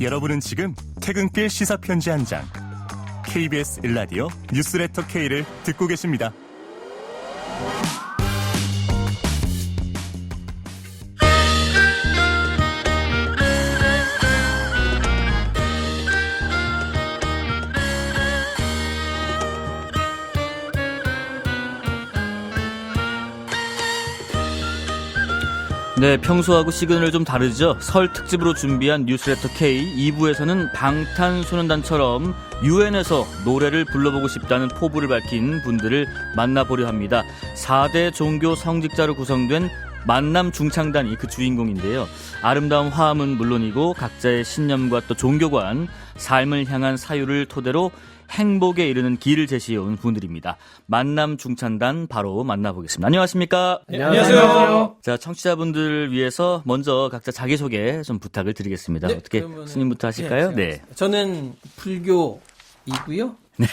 여러분은 지금 퇴근길 시사편지 한 장, KBS 1라디오 뉴스레터 K를 듣고 계십니다. 네, 평소하고 시그널 좀 다르죠. 설 특집으로 준비한 뉴스레터 K 2부에서는 방탄소년단처럼 유엔에서 노래를 불러보고 싶다는 포부를 밝힌 분들을 만나보려 합니다. 4대 종교 성직자로 구성된 만남 중창단이 그 주인공인데요. 아름다운 화음은 물론이고 각자의 신념과 또 종교관, 삶을 향한 사유를 토대로 행복에 이르는 길을 제시해온 분들입니다. 만남 중창단 바로 만나보겠습니다. 안녕하십니까? 네, 안녕하세요. 자, 청취자분들을 위해서 먼저 각자 자기소개 좀 부탁을 드리겠습니다. 네, 어떻게 스님부터 하실까요? 네. 저는 불교이고요. 네.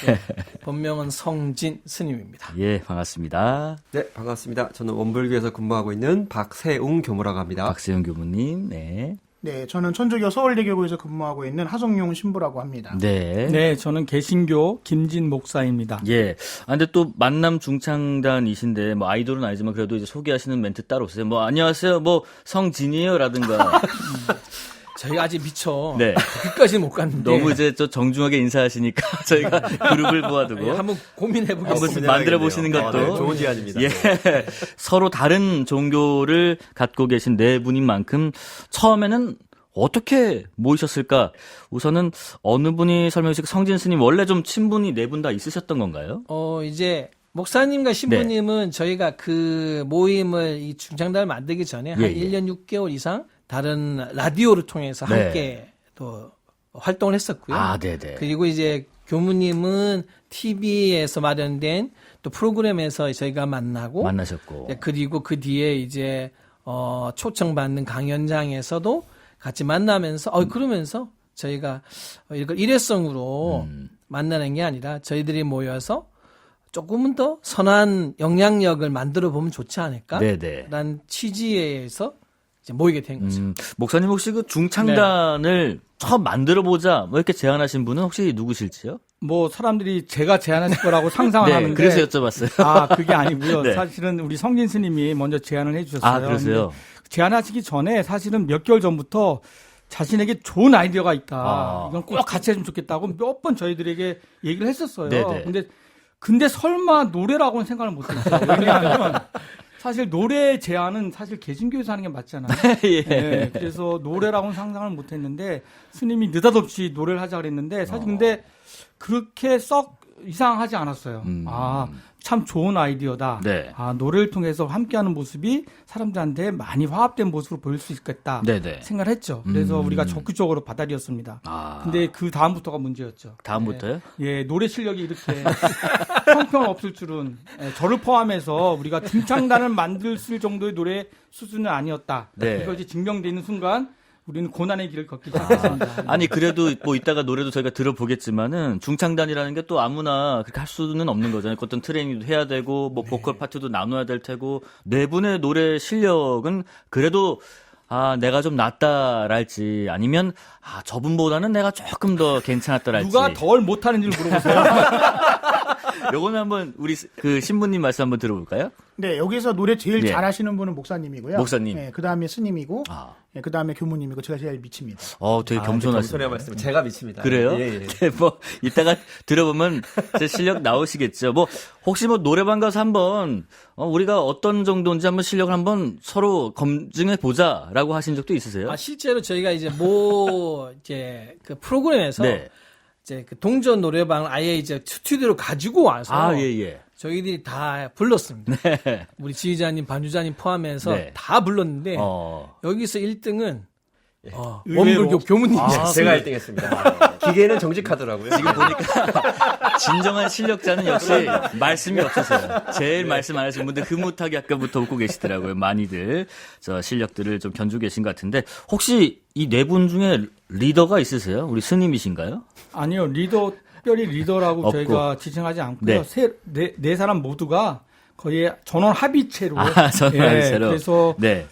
본명은 성진 스님입니다. 예, 반갑습니다. 네, 반갑습니다. 저는 원불교에서 근무하고 있는 박세웅 교무라고 합니다. 박세영 교무님. 네. 네, 저는 천주교 서울대교구에서 근무하고 있는 하성용 신부라고 합니다. 네. 네, 저는 개신교 김진 목사입니다. 예. 아, 근데 또 만남 중창단이신데, 뭐, 아이돌은 아니지만 그래도 이제 소개하시는 멘트 따로 없으세요? 뭐, 안녕하세요. 뭐, 성진이에요. 라든가. 저희가 아직 미처 네. 끝까지는 못 갔는데 너무 이제 저 정중하게 인사하시니까 저희가 그룹을 모아두고. 한번 고민해 한번 보겠습니다. 만들어 보시는 것도. 네, 좋은 제안입니다. 예. 서로 다른 종교를 갖고 계신 네 분인 만큼 처음에는 어떻게 모이셨을까? 우선은 어느 분이 설명해 주실까요? 성진 스님 원래 좀 친분이 네 분 다 있으셨던 건가요? 이제 목사님과 신부님은 저희가 그 모임을 이 중창단을 만들기 전에 한 예, 예. 1년 6개월 이상 다른 라디오를 통해서 네. 함께 또 활동을 했었고요. 아, 네네. 그리고 이제 교무님은 TV에서 마련된 또 프로그램에서 저희가 만나고 만나셨고. 네, 그리고 그 뒤에 이제 초청받는 강연장에서도 같이 만나면서 그러면서 저희가 이걸 일회성으로 만나는 게 아니라 저희들이 모여서 조금은 더 선한 영향력을 만들어 보면 좋지 않을까? 네네. 라는 취지에서 이제 모이게 된 거죠. 목사님 혹시 그 중창단을 처음 만들어보자 뭐 이렇게 제안하신 분은 혹시 누구실지요? 뭐 사람들이 제가 제안하실 거라고 상상을 네, 하는데 그래서 여쭤봤어요. 아, 그게 아니고요. 네. 사실은 우리 성진 스님이 먼저 제안을 해 주셨어요. 아, 그러세요? 근데 제안하시기 전에 사실은 몇 개월 전부터 자신에게 좋은 아이디어가 있다. 아. 이건 꼭 같이 했으면 좋겠다고 몇 번 저희들에게 얘기를 했었어요. 네네. 근데 설마 노래라고는 생각을 못 했어요. 왜냐하면 사실 노래 제안은 사실 개신교에서 하는 게 맞잖아요. 예. 네, 그래서 노래라고는 상상을 못 했는데 스님이 느닷없이 노래를 하자 그랬는데 사실 근데 그렇게 썩 이상하지 않았어요. 아, 참 좋은 아이디어다. 네. 아, 노래를 통해서 함께하는 모습이 사람들한테 많이 화합된 모습으로 보일 수 있겠다. 네네. 생각을 했죠. 그래서 우리가 적극적으로 받아들였습니다. 아. 근데 그 다음부터가 문제였죠. 다음부터요? 예, 노래 실력이 이렇게 형편없을 줄은 저를 포함해서 우리가 중창단을 만들 정도의 노래 수준은 아니었다. 네. 이것이 증명되어 있는 순간 우리는 고난의 길을 걷기 시작했습니다. 아니 그래도 뭐 이따가 노래도 저희가 들어보겠지만은 중창단이라는 게 또 아무나 그렇게 할 수는 없는 거잖아요. 어떤 트레이닝도 해야 되고 뭐 보컬 파트도 나눠야 될 테고 네 분의 노래 실력은 그래도 내가 좀 낫다랄지 아니면 저분보다는 내가 조금 더 괜찮았다랄지 누가 덜 못하는지를 물어보세요. 요거는 한번 우리 그 신부님 말씀 한번 들어볼까요? 네, 여기서 노래 제일 예. 잘하시는 분은 목사님이고요. 목사님. 네, 그 다음에 스님이고, 아. 네, 그 다음에 교무님이고, 제가 제일 미칩니다. 되게 겸손하시네요. 겸손의 말씀. 제가 미칩니다. 그래요? 예, 예. 네, 뭐 이따가 들어보면 제 실력 나오시겠죠. 뭐 혹시 뭐 노래방 가서 한번 우리가 어떤 정도인지 한번 실력을 한번 서로 검증해 보자라고 하신 적도 있으세요? 실제로 저희가 이제 이제 그 프로그램에서 네. 이제 그 동전 노래방을 아예 이제 스튜디오로 가지고 와서 예. 저희들이 다 불렀습니다. 네. 우리 지휘자님, 반주자님 포함해서 네. 다 불렀는데 여기서 1등은 원불교 교무님이었어요. 제가 1등 했습니다. 기계는 정직하더라고요. 지금 보니까 진정한 실력자는 역시 말씀이 없으세요. 제일 말씀 안 하신 분들 흐뭇하게 아까부터 웃고 계시더라고요. 많이들 저 실력들을 좀 견주고 계신 것 같은데 혹시 이 네 분 중에 리더가 있으세요? 우리 스님이신가요? 아니요, 특별히 리더라고 없고. 저희가 지칭하지 않고요. 네. 네 사람 모두가 거의 전원 합의체로. 전원 합의체로. 그래서 네.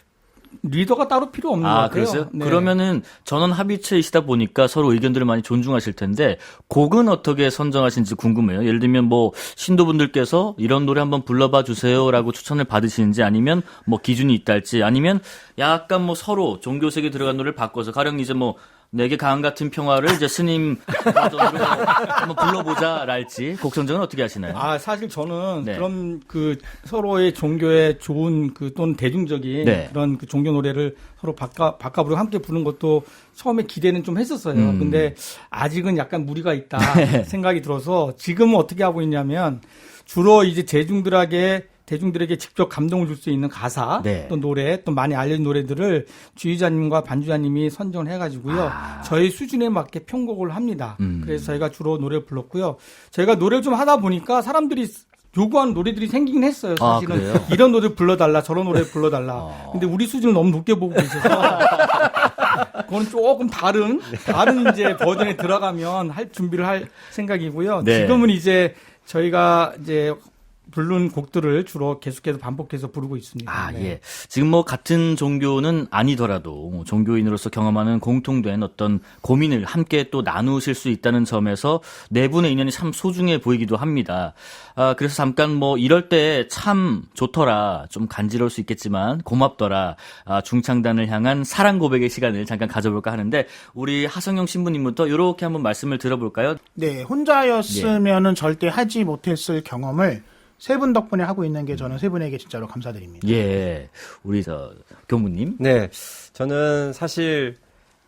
리더가 따로 필요 없는 것 같아요. 그래서요? 네. 그러면은 전원 합의체이시다 보니까 서로 의견들을 많이 존중하실 텐데 곡은 어떻게 선정하시는지 궁금해요. 예를 들면 뭐 신도분들께서 이런 노래 한번 불러봐 주세요라고 추천을 받으시는지 아니면 뭐 기준이 있다 할지 아니면 약간 뭐 서로 종교색에 들어간 노래를 바꿔서 가령 이제 뭐 내게 강한 같은 평화를 이제 스님 버전으로 한번 불러보자랄지 곡 선정은 어떻게 하시나요? 사실 저는 네. 그런 그 서로의 종교에 좋은 그 또는 대중적인 네. 그런 그 종교 노래를 서로 바꿔 부르고 함께 부르는 것도 처음에 기대는 좀 했었어요. 근데 아직은 약간 무리가 있다 생각이 들어서 지금은 어떻게 하고 있냐면 주로 이제 대중들에게 직접 감동을 줄 수 있는 가사, 네. 또 노래, 또 많이 알려진 노래들을 주의자님과 반주자님이 선정을 해가지고요. 저희 수준에 맞게 편곡을 합니다. 그래서 저희가 주로 노래를 불렀고요. 저희가 노래를 좀 하다 보니까 사람들이 요구하는 노래들이 생기긴 했어요. 사실은 그래요? 이런 노래 불러달라, 저런 노래 불러달라. 근데 우리 수준을 너무 높게 보고 계셔서 그건 조금 다른 이제 버전에 들어가면 할 준비를 할 생각이고요. 네. 지금은 이제 저희가 이제 부른 곡들을 주로 계속해서 반복해서 부르고 있습니다. 네. 예. 지금 뭐 같은 종교는 아니더라도 종교인으로서 경험하는 공통된 어떤 고민을 함께 또 나누실 수 있다는 점에서 네 분의 인연이 참 소중해 보이기도 합니다. 그래서 잠깐 뭐 이럴 때 참 좋더라, 좀 간지러울 수 있겠지만 고맙더라, 중창단을 향한 사랑 고백의 시간을 잠깐 가져볼까 하는데 우리 하성영 신부님부터 이렇게 한번 말씀을 들어볼까요? 네, 혼자였으면은 절대 하지 못했을 경험을 세 분 덕분에 하고 있는 게 저는 세 분에게 진짜로 감사드립니다. 예. 우리 교무님. 네, 저는 사실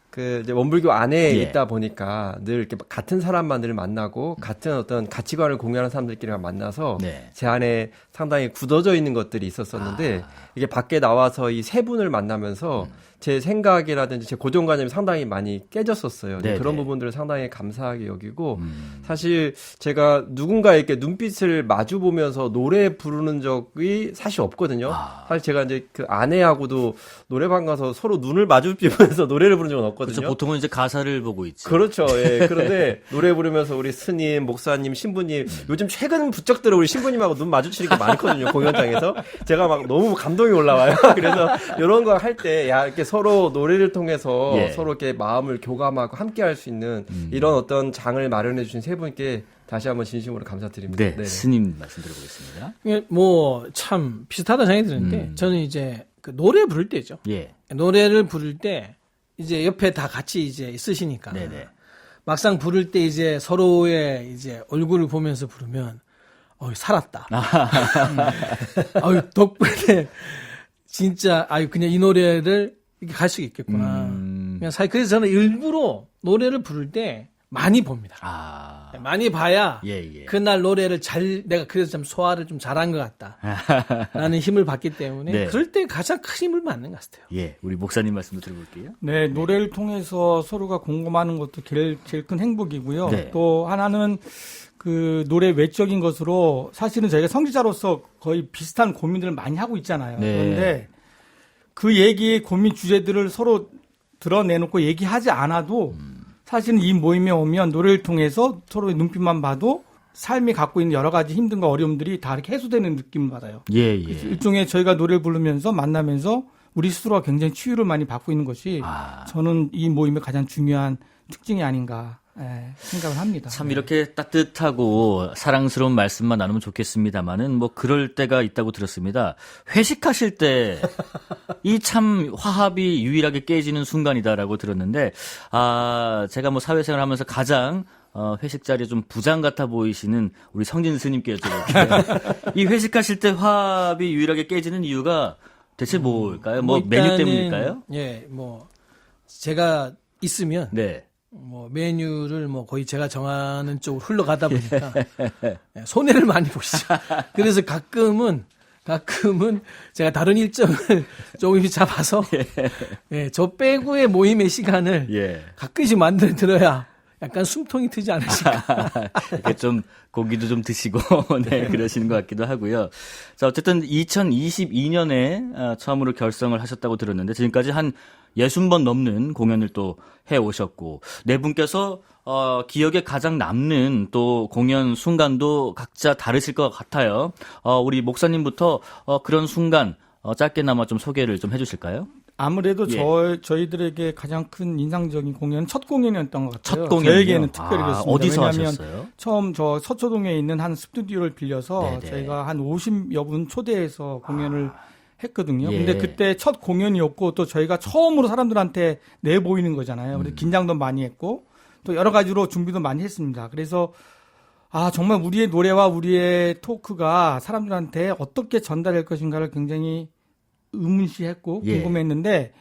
그 이제 원불교 안에 예. 있다 보니까 늘 이렇게 같은 사람만을 만나고 같은 어떤 가치관을 공유하는 사람들끼리만 만나서 네. 제 안에 상당히 굳어져 있는 것들이 있었었는데 이게 밖에 나와서 이 세 분을 만나면서 제 생각이라든지 제 고정관념이 상당히 많이 깨졌었어요. 네네. 그런 부분들을 상당히 감사하게 여기고 사실 제가 누군가에게 눈빛을 마주 보면서 노래 부르는 적이 사실 없거든요. 사실 제가 이제 그 아내하고도 노래방 가서 서로 눈을 마주 보면서 노래를 부른 적은 없거든요. 그렇죠. 보통은 이제 가사를 보고 있지. 그렇죠. 예. 그런데 노래 부르면서 우리 스님, 목사님, 신부님 요즘 최근 부쩍 들어 우리 신부님하고 눈 마주치는 게 많거든요. 공연장에서 제가 막 너무 감동이 올라와요. 그래서 이런 거 할 때 야 이렇게 서로 노래를 통해서 예. 서로 이렇게 마음을 교감하고 함께 할 수 있는 이런 어떤 장을 마련해 주신 세 분께 다시 한번 진심으로 감사드립니다. 네, 네네. 스님 말씀 드려보겠습니다. 뭐 참 비슷하다 생각이 드는데 저는 이제 그 노래 부를 때죠. 예. 노래를 부를 때 이제 옆에 다 같이 이제 있으시니까 네네. 막상 부를 때 이제 서로의 이제 얼굴을 보면서 부르면 살았다. 덕분에 진짜 그냥 이 노래를 이렇게 갈 수 있겠구나. 그냥 사실 그래서 저는 일부러 노래를 부를 때 많이 봅니다. 많이 봐야 예. 그날 노래를 내가 그래서 좀 소화를 좀 잘한 것 같다. 라는 힘을 받기 때문에 네. 그럴 때 가장 큰 힘을 받는 것 같아요. 예, 우리 목사님 말씀도 들어볼게요. 네, 노래를 통해서 서로가 공감하는 것도 제일 큰 행복이고요. 네. 또 하나는 그 노래 외적인 것으로 사실은 저희가 성직자로서 거의 비슷한 고민들을 많이 하고 있잖아요. 네. 그런데 그 얘기의 고민 주제들을 서로 드러내놓고 얘기하지 않아도 사실은 이 모임에 오면 노래를 통해서 서로의 눈빛만 봐도 삶이 갖고 있는 여러 가지 힘든과 어려움들이 다 이렇게 해소되는 느낌을 받아요. 예. 일종의 저희가 노래를 부르면서 만나면서 우리 스스로가 굉장히 치유를 많이 받고 있는 것이 저는 이 모임의 가장 중요한 특징이 아닌가 생각을 합니다. 참 이렇게 따뜻하고 사랑스러운 말씀만 나누면 좋겠습니다만은 뭐 그럴 때가 있다고 들었습니다. 회식하실 때 이 참 화합이 유일하게 깨지는 순간이다라고 들었는데 제가 뭐 사회생활 하면서 가장 회식 자리에 좀 부장 같아 보이시는 우리 성진 스님께 여쭤볼게요. 이 회식하실 때 화합이 유일하게 깨지는 이유가 대체 뭘까요? 뭐 메뉴 때문일까요? 예, 뭐 제가 있으면 네. 뭐 메뉴를 뭐 거의 제가 정하는 쪽으로 흘러가다 보니까 손해를 많이 보시죠. 그래서 가끔은 제가 다른 일정을 조금씩 잡아서 저 빼고의 모임의 시간을 가끔씩 만들어 들어야 약간 숨통이 트지 않으실까. 이렇게 좀 고기도 좀 드시고 네, 그러시는 것 같기도 하고요. 자, 어쨌든 2022년에 처음으로 결성을 하셨다고 들었는데 지금까지 한 60번 넘는 공연을 또 해오셨고 네 분께서 기억에 가장 남는 또 공연 순간도 각자 다르실 것 같아요. 우리 목사님부터 그런 순간 짧게나마 좀 소개를 좀 해주실까요? 아무래도 예. 저희들에게 가장 큰 인상적인 공연은 첫 공연이었던 것 같아요. 첫 공연이요? 저에게는 특별히 그렇습니다. 어디서 왜냐하면 하셨어요? 처음 저 서초동에 있는 한 스튜디오를 빌려서 네네. 저희가 한 50여 분 초대해서 공연을 했거든요. 예. 근데 그때 첫 공연이었고 또 저희가 처음으로 사람들한테 내보이는 거잖아요. 그래서 긴장도 많이 했고 또 여러 가지로 준비도 많이 했습니다. 그래서 정말 우리의 노래와 우리의 토크가 사람들한테 어떻게 전달할 것인가를 굉장히 의문시했고 예. 궁금했는데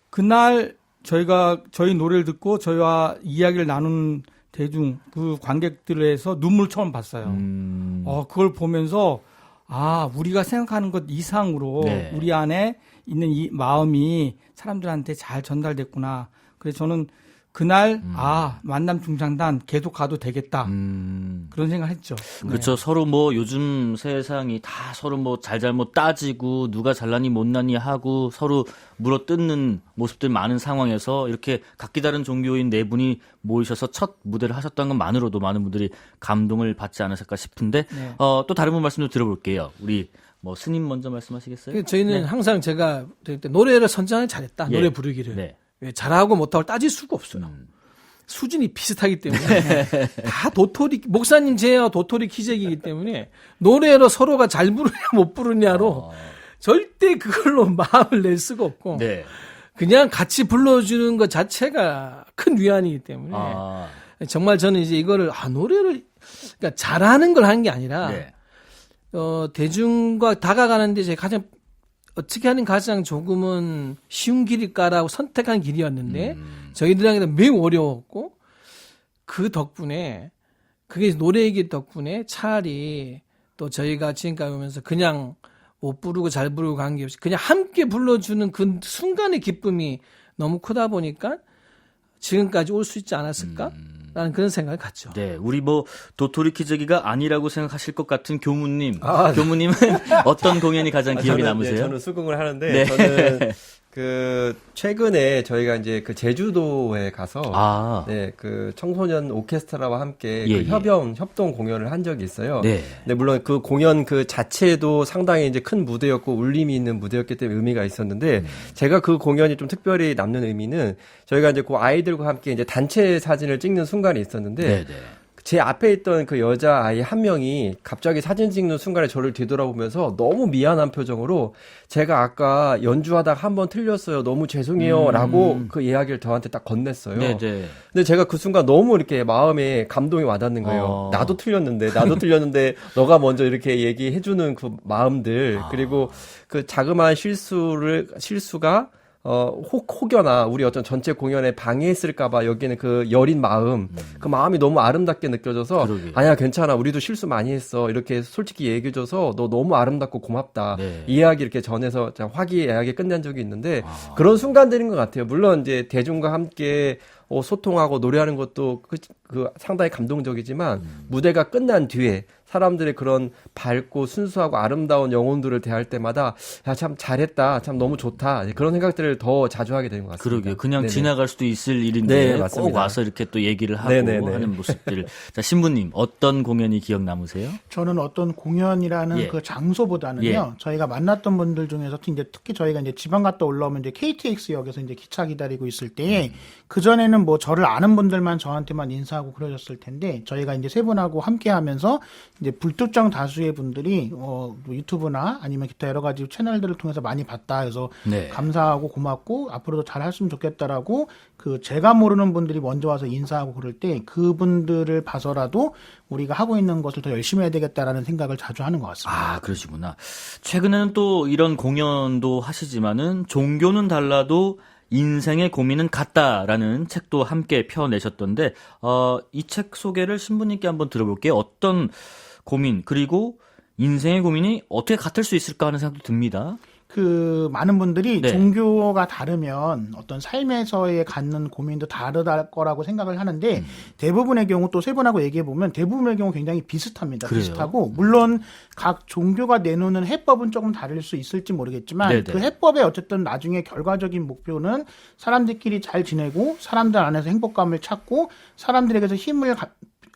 그날 저희 노래를 듣고 저희와 이야기를 나눈 대중 그 관객들에서 눈물 처음 봤어요. 그걸 보면서 우리가 생각하는 것 이상으로 네. 우리 안에 있는 이 마음이 사람들한테 잘 전달됐구나. 그래서 저는 그날 만남 중창단 계속 가도 되겠다. 그런 생각을 했죠. 그렇죠. 서로 뭐 요즘 세상이 다 서로 뭐 잘잘못 따지고 누가 잘나니 못나니 하고 서로 물어뜯는 모습들 많은 상황에서 이렇게 각기 다른 종교인 네 분이 모이셔서 첫 무대를 하셨다는 것만으로도 많은 분들이 감동을 받지 않으실까 싶은데 네. 또 다른 분 말씀도 들어볼게요. 우리 뭐 스님 먼저 말씀하시겠어요? 저희는 항상 제가 그때 노래를 선정을 잘했다. 예. 노래 부르기를. 네. 왜 잘하고 못하고 따질 수가 없어요. 수준이 비슷하기 때문에 다 도토리 목사님 제와 도토리 키재기이기 때문에 노래로 서로가 잘 부르냐 못 부르냐로 절대 그걸로 마음을 낼 수가 없고 네. 그냥 같이 불러주는 것 자체가 큰 위안이기 때문에 정말 저는 이제 이거를 노래를 그러니까 잘하는 걸 한 게 아니라 네. 대중과 다가가는데 제가 어떻게 하는 가장 조금은 쉬운 길일까라고 선택한 길이었는데 저희들에게는 매우 어려웠고 그 덕분에 그게 노래이기 덕분에 차라리 또 저희가 지금까지 오면서 그냥 못 부르고 잘 부르고 관계없이 그냥 함께 불러주는 그 순간의 기쁨이 너무 크다 보니까 지금까지 올 수 있지 않았을까라는 그런 생각을 갖죠. 네, 우리 뭐 도토리 키재기가 아니라고 생각하실 것 같은 교무님, 교무님은 어떤 공연이 가장 기억에 남으세요? 저는 수긍을 하는데 네. 저는 최근에 저희가 이제 제주도에 가서 그 청소년 오케스트라와 함께 예, 협동 공연을 한 적이 있어요. 네. 근데 물론 그 공연 그 자체도 상당히 이제 큰 무대였고 울림이 있는 무대였기 때문에 의미가 있었는데 제가 그 공연이 좀 특별히 남는 의미는 저희가 이제 그 아이들과 함께 이제 단체 사진을 찍는 순간이 있었는데 제 앞에 있던 그 여자아이 한 명이 갑자기 사진 찍는 순간에 저를 뒤돌아보면서 너무 미안한 표정으로 제가 아까 연주하다가 한번 틀렸어요. 너무 죄송해요. 라고 그 이야기를 저한테 딱 건넸어요. 네네. 근데 제가 그 순간 너무 이렇게 마음에 감동이 와닿는 거예요. 나도 틀렸는데 너가 먼저 이렇게 얘기해주는 그 마음들 그리고 그 자그마한 실수가 혹여나 우리 어떤 전체 공연에 방해했을까봐 여기는 그 여린 마음, 그 마음이 너무 아름답게 느껴져서 아니야 괜찮아 우리도 실수 많이 했어 이렇게 솔직히 얘기해줘서 너 너무 아름답고 고맙다 이야기 이렇게 전해서 화기애애하게 끝낸 적이 있는데 그런 순간들인 것 같아요. 물론 이제 대중과 함께 소통하고 노래하는 것도 그 상당히 감동적이지만 무대가 끝난 뒤에 사람들의 그런 밝고 순수하고 아름다운 영혼들을 대할 때마다 참 잘했다, 참 너무 좋다 그런 생각들을 더 자주 하게 되는 것 같습니다. 그러게요. 그냥 네네. 지나갈 수도 있을 일인데 꼭 맞습니다. 와서 이렇게 또 얘기를 하고 네네네. 하는 모습들. 자, 신부님 어떤 공연이 기억 남으세요? 저는 어떤 공연이라는 그 장소보다는요, 저희가 만났던 분들 중에서 특히 저희가 이제 지방 갔다 올라오면 이제 KTX역에서 이제 기차 기다리고 있을 때, 그전에는 뭐 저를 아는 분들만 저한테만 인사하고 그러셨을 텐데, 저희가 이제 세 분하고 함께 하면서 이제 불특정 다수의 분들이, 뭐 유튜브나 아니면 기타 여러 가지 채널들을 통해서 많이 봤다 해서 감사하고 고맙고 앞으로도 잘 했으면 좋겠다라고 제가 모르는 분들이 먼저 와서 인사하고 그럴 때 그분들을 봐서라도 우리가 하고 있는 것을 더 열심히 해야 되겠다라는 생각을 자주 하는 것 같습니다. 아, 그러시구나. 최근에는 또 이런 공연도 하시지만은 종교는 달라도 인생의 고민은 같다라는 책도 함께 펴내셨던데, 이 책 소개를 신부님께 한번 들어볼게요. 어떤 고민, 그리고 인생의 고민이 어떻게 같을 수 있을까 하는 생각도 듭니다. 많은 분들이 종교가 다르면 어떤 삶에서의 갖는 고민도 다르다 거라고 생각을 하는데 대부분의 경우 또 세 분하고 얘기해 보면 대부분의 경우 굉장히 비슷합니다. 그래요? 비슷하고 물론 각 종교가 내놓는 해법은 조금 다를 수 있을지 모르겠지만 그 해법의 어쨌든 나중에 결과적인 목표는 사람들끼리 잘 지내고 사람들 안에서 행복감을 찾고 사람들에게서 힘을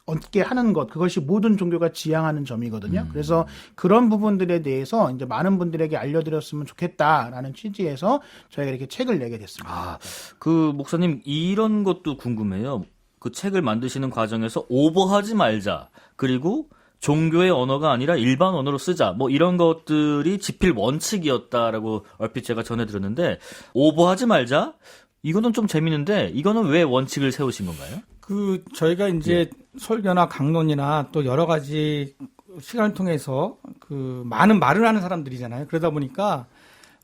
얻게 하는 것, 그것이 모든 종교가 지향하는 점이거든요. 그래서 그런 부분들에 대해서 이제 많은 분들에게 알려드렸으면 좋겠다라는 취지에서 저희가 이렇게 책을 내게 됐습니다. 아, 그 목사님 이런 것도 궁금해요. 그 책을 만드시는 과정에서 오버하지 말자. 그리고 종교의 언어가 아니라 일반 언어로 쓰자. 뭐 이런 것들이 집필 원칙이었다라고 얼핏 제가 전해 들었는데 오버하지 말자. 이거는 좀 재밌는데 이거는 왜 원칙을 세우신 건가요? 그 저희가 이제 설교나 강론이나 또 여러 가지 시간을 통해서 그 많은 말을 하는 사람들이잖아요. 그러다 보니까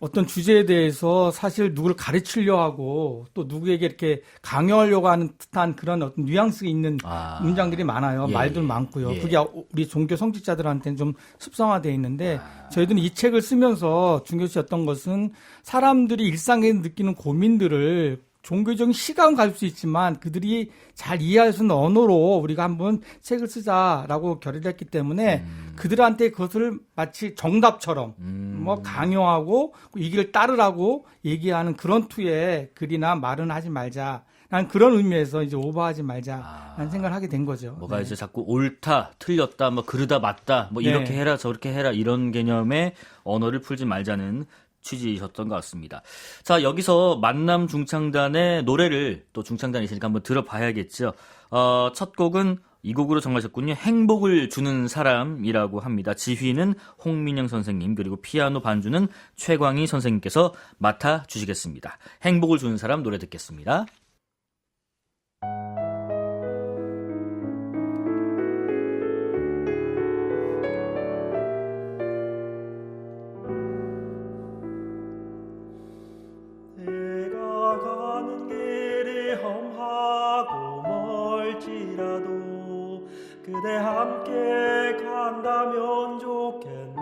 어떤 주제에 대해서 사실 누구를 가르치려 하고 또 누구에게 이렇게 강요하려고 하는 듯한 그런 어떤 뉘앙스가 있는 문장들이 많아요. 예, 말들 많고요. 예. 그게 우리 종교 성직자들한테는 좀 습성화되어 있는데 저희들은 이 책을 쓰면서 중요시했던 것은 사람들이 일상에서 느끼는 고민들을 종교적인 시각은 가질 수 있지만 그들이 잘 이해할 수 있는 언어로 우리가 한번 책을 쓰자라고 결의했기 때문에 그들한테 그것을 마치 정답처럼 뭐 강요하고 이 길을 따르라고 얘기하는 그런 투의 글이나 말은 하지 말자. 난 그런 의미에서 이제 오버하지 말자라는 생각을 하게 된 거죠. 뭐가 이제 자꾸 옳다, 틀렸다, 뭐 그르다 맞다, 뭐 이렇게 해라, 저렇게 해라 이런 개념의 언어를 풀지 말자는 취지이셨던 것 같습니다. 자, 여기서 만남 중창단의 노래를 또 중창단이 있으니까 한번 들어봐야겠죠. 첫 곡은 이 곡으로 정하셨군요. 행복을 주는 사람이라고 합니다. 지휘는 홍민영 선생님, 그리고 피아노 반주는 최광희 선생님께서 맡아주시겠습니다. 행복을 주는 사람 노래 듣겠습니다. 내가 가는 길이 험하고 멀지라도 그대 함께 간다면 좋겠네.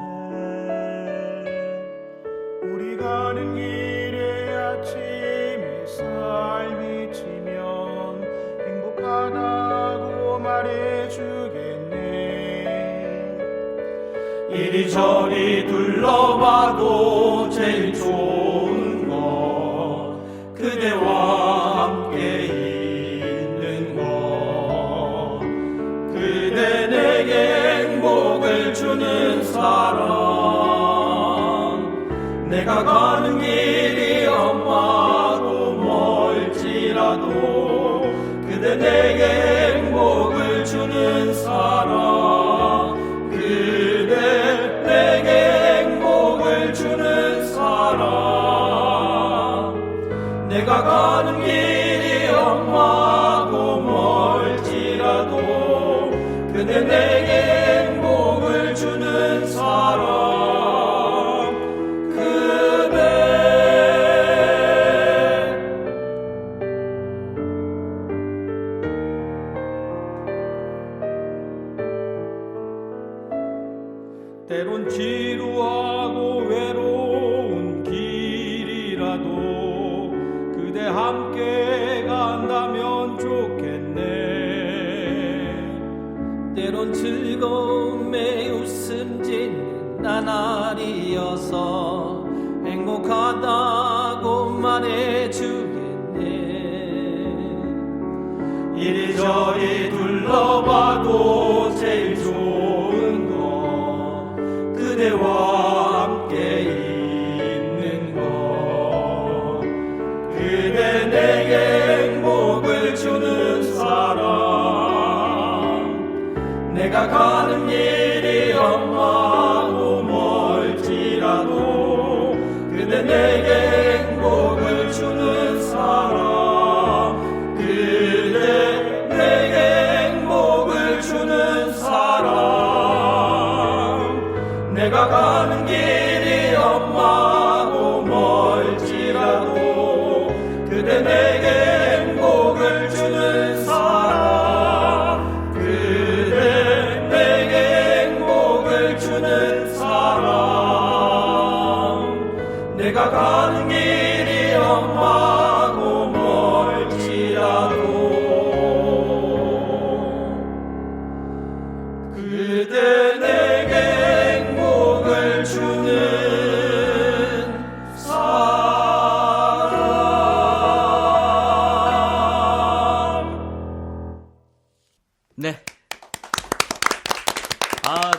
우리 가는 길에 아침 햇살 비치면 행복하다고 말해주겠네. 이리저리 둘러봐도 제일 좋은 것 그대와 함께 있는 것 그대 내게 행복을 주는 사람 내가 가는 길이 험하고 멀지라도 그대 내게 행복을 주는 사람 그대 내게 행복을 주는 사람 내가 가는 길이 험하고 멀지라도 그대 내게 행복을 주는 사람 그대 때론 지루하고 외로운 길이라도 그대 함께 간다면 좋겠네. 때론 즐거움에 웃음 짓는 나날이어서 행복하다고 말해주겠네. 이리저리 둘러봐도 제일 좋은 것 그대와 함께 있는 것 그대 내게 행복을 주는 사람 내가 가는 길이 험하고 멀지라도 그대 내게 행복을 주는 사람 그대 내게 행복을 주는 사람 내가 가는 길이 험하고 멀지라도 그대 내게 행복을 주는 사람 그대 내게 행복을 주는 사람 내가 가는 길이 험하고 멀지라도 그대 내게 행복을 주는 사람 네,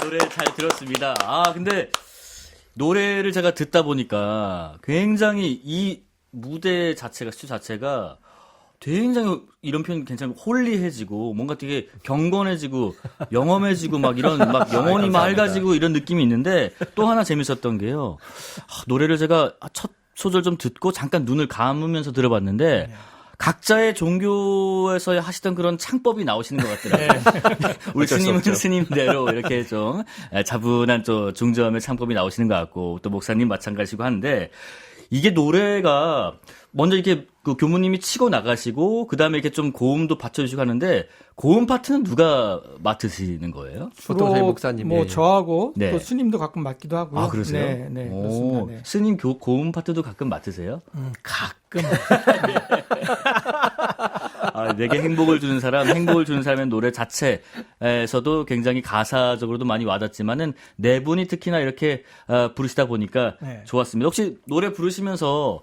노래 잘 들었습니다. 근데 노래를 제가 듣다 보니까 굉장히 이 무대 자체가, 스튜 자체가 굉장히 이런 표현 괜찮고 홀리해지고 뭔가 되게 경건해지고 영험해지고 막 이런 막 영혼이 맑아지고 이런 느낌이 있는데 또 하나 재밌었던 게요. 노래를 제가 첫 소절 좀 듣고 잠깐 눈을 감으면서 들어봤는데 각자의 종교에서 하시던 그런 창법이 나오시는 것 같더라고요. 우리 스님은 스님대로 이렇게 좀 차분한 또 중저음의 창법이 나오시는 것 같고 또 목사님 마찬가지고 하는데 이게 노래가 먼저 이렇게 그 교무님이 치고 나가시고 그다음에 이렇게 좀 고음도 받쳐주시고 하는데 고음 파트는 누가 맡으시는 거예요? 보통 저희 주로 목사님이. 뭐 저하고 네. 또 스님도 가끔 맡기도 하고요. 그러세요? 네, 네, 그렇습니다. 네. 스님 고음 파트도 가끔 맡으세요? 가끔. 내게 행복을 주는 사람의 노래 자체에서도 굉장히 가사적으로도 많이 와닿지만은 네 분이 특히나 이렇게 부르시다 보니까 네. 좋았습니다. 혹시 노래 부르시면서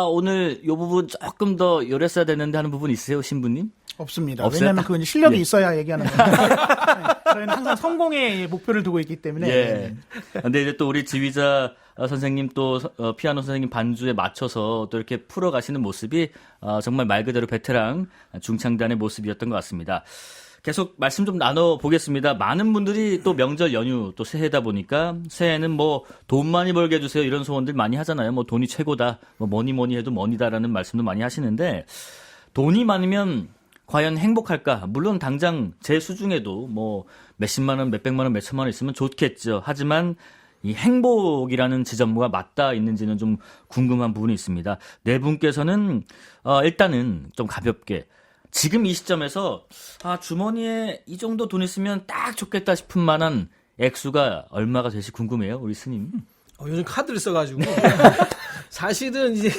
오늘 이 부분 조금 더 열했어야 되는데 하는 부분 있으세요, 신부님? 없습니다. 없어요? 왜냐하면 그건 실력이 예. 있어야 얘기하는 거예요. 네, 저희는 항상 성공의 목표를 두고 있기 때문에. 예. 근데 이제 또 우리 지휘자 선생님 또 피아노 선생님 반주에 맞춰서 또 이렇게 풀어가시는 모습이 정말 말 그대로 베테랑 중창단의 모습이었던 것 같습니다. 계속 말씀 좀 나눠보겠습니다. 많은 분들이 또 명절 연휴 또 새해다 보니까 새해는 뭐 돈 많이 벌게 해주세요 이런 소원들 많이 하잖아요. 뭐 돈이 최고다, 뭐 뭐니 해도 머니다라는 말씀도 많이 하시는데 돈이 많으면 과연 행복할까? 물론 당장 제 수중에도 뭐 몇십만 원, 몇백만 원, 몇천만 원 있으면 좋겠죠. 하지만 이 행복이라는 지점과 맞닿아 있는지는 좀 궁금한 부분이 있습니다. 네 분께서는 일단은 좀 가볍게 지금 이 시점에서 주머니에 이 정도 돈 있으면 딱 좋겠다 싶은 만한 액수가 얼마가 될지 궁금해요, 우리 스님. 요즘 카드를 써가지고 사실은 이제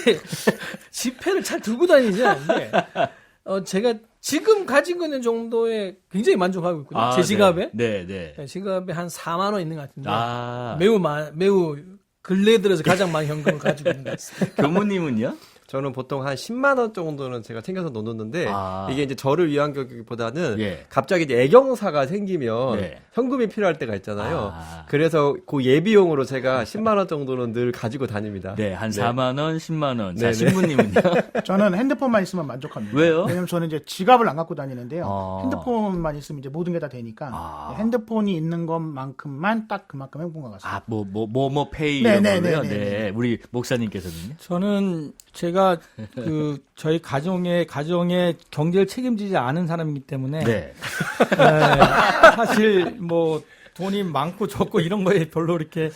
지폐를 잘 들고 다니지 않는데 제가 지금 가지고 있는 정도에 굉장히 만족하고 있거든요. 제 지갑에. 네. 지갑에 한 4만 원 있는 것 같은데 아. 매우 근래에 들어서 가장 많은 현금을 가지고 있는 것 같습니다. 교무님은요? 저는 보통 한 10만 원 정도는 제가 챙겨서 넣는데 아. 이게 이제 저를 위한 격보다는 예. 갑자기 이제 애경사가 생기면 네. 현금이 필요할 때가 있잖아요. 아. 그래서 그 예비용으로 제가 10만 원 정도는 늘 가지고 다닙니다. 네, 한 4만 원, 10만 원. 자, 네네. 신부님은요? 저는 핸드폰만 있으면 만족합니다. 왜요? 왜냐면 저는 이제 지갑을 안 갖고 다니는데요. 아. 핸드폰만 있으면 이제 모든 게 다 되니까 핸드폰이 있는 것만큼만 딱 그만큼 행복한 것 같습니다. 뭐 페이 이런 네, 거요. 네, 네, 네, 우리 목사님께서는요? 저는 제가 저희 가정의 경제를 책임지지 않은 사람이기 때문에 네. 사실 뭐 돈이 많고 적고 이런 거에 별로 이렇게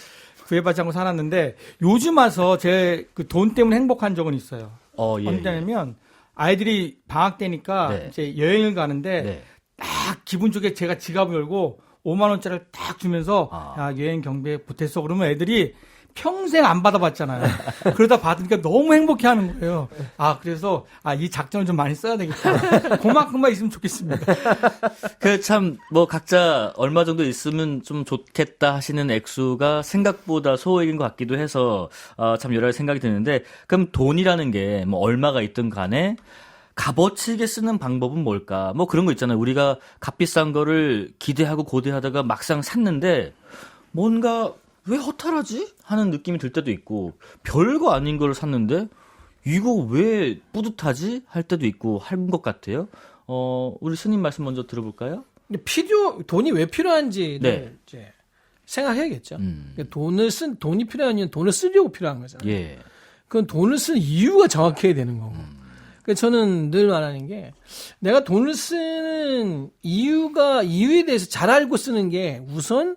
구애받지 않고 살았는데 요즘 와서 제 그 돈 때문에 행복한 적은 있어요. 예. 언제냐면 아이들이 방학 때니까 네. 이제 여행을 가는데 네. 딱 기분 좋게 제가 지갑을 열고 5만 원짜리를 딱 주면서 야 여행 경비에 보탰어 그러면 애들이 평생 안 받아봤잖아요. 그러다 받으니까 너무 행복해하는 거예요. 그래서 이 작전을 좀 많이 써야 되겠다. 그만큼만 있으면 좋겠습니다. 참 뭐 각자 얼마 정도 있으면 좀 좋겠다 하시는 액수가 생각보다 소액인 것 같기도 해서 참 여러 가지 생각이 드는데 그럼 돈이라는 게 뭐 얼마가 있든 간에 값어치 있게 쓰는 방법은 뭘까? 뭐 그런 거 있잖아요. 우리가 값비싼 거를 기대하고 고대하다가 막상 샀는데 뭔가 왜 허탈하지? 하는 느낌이 들 때도 있고 별거 아닌 걸 샀는데 이거 왜 뿌듯하지? 할 때도 있고 한 것 같아요. 우리 스님 말씀 먼저 들어볼까요? 돈이 왜 필요한지를 네. 이제 생각해야겠죠. 돈이 필요한 이유는 돈을 쓰려고 필요한 거잖아요. 예. 그건 돈을 쓰는 이유가 정확해야 되는 거고. 그래서 저는 늘 말하는 게 내가 돈을 쓰는 이유에 대해서 잘 알고 쓰는 게 우선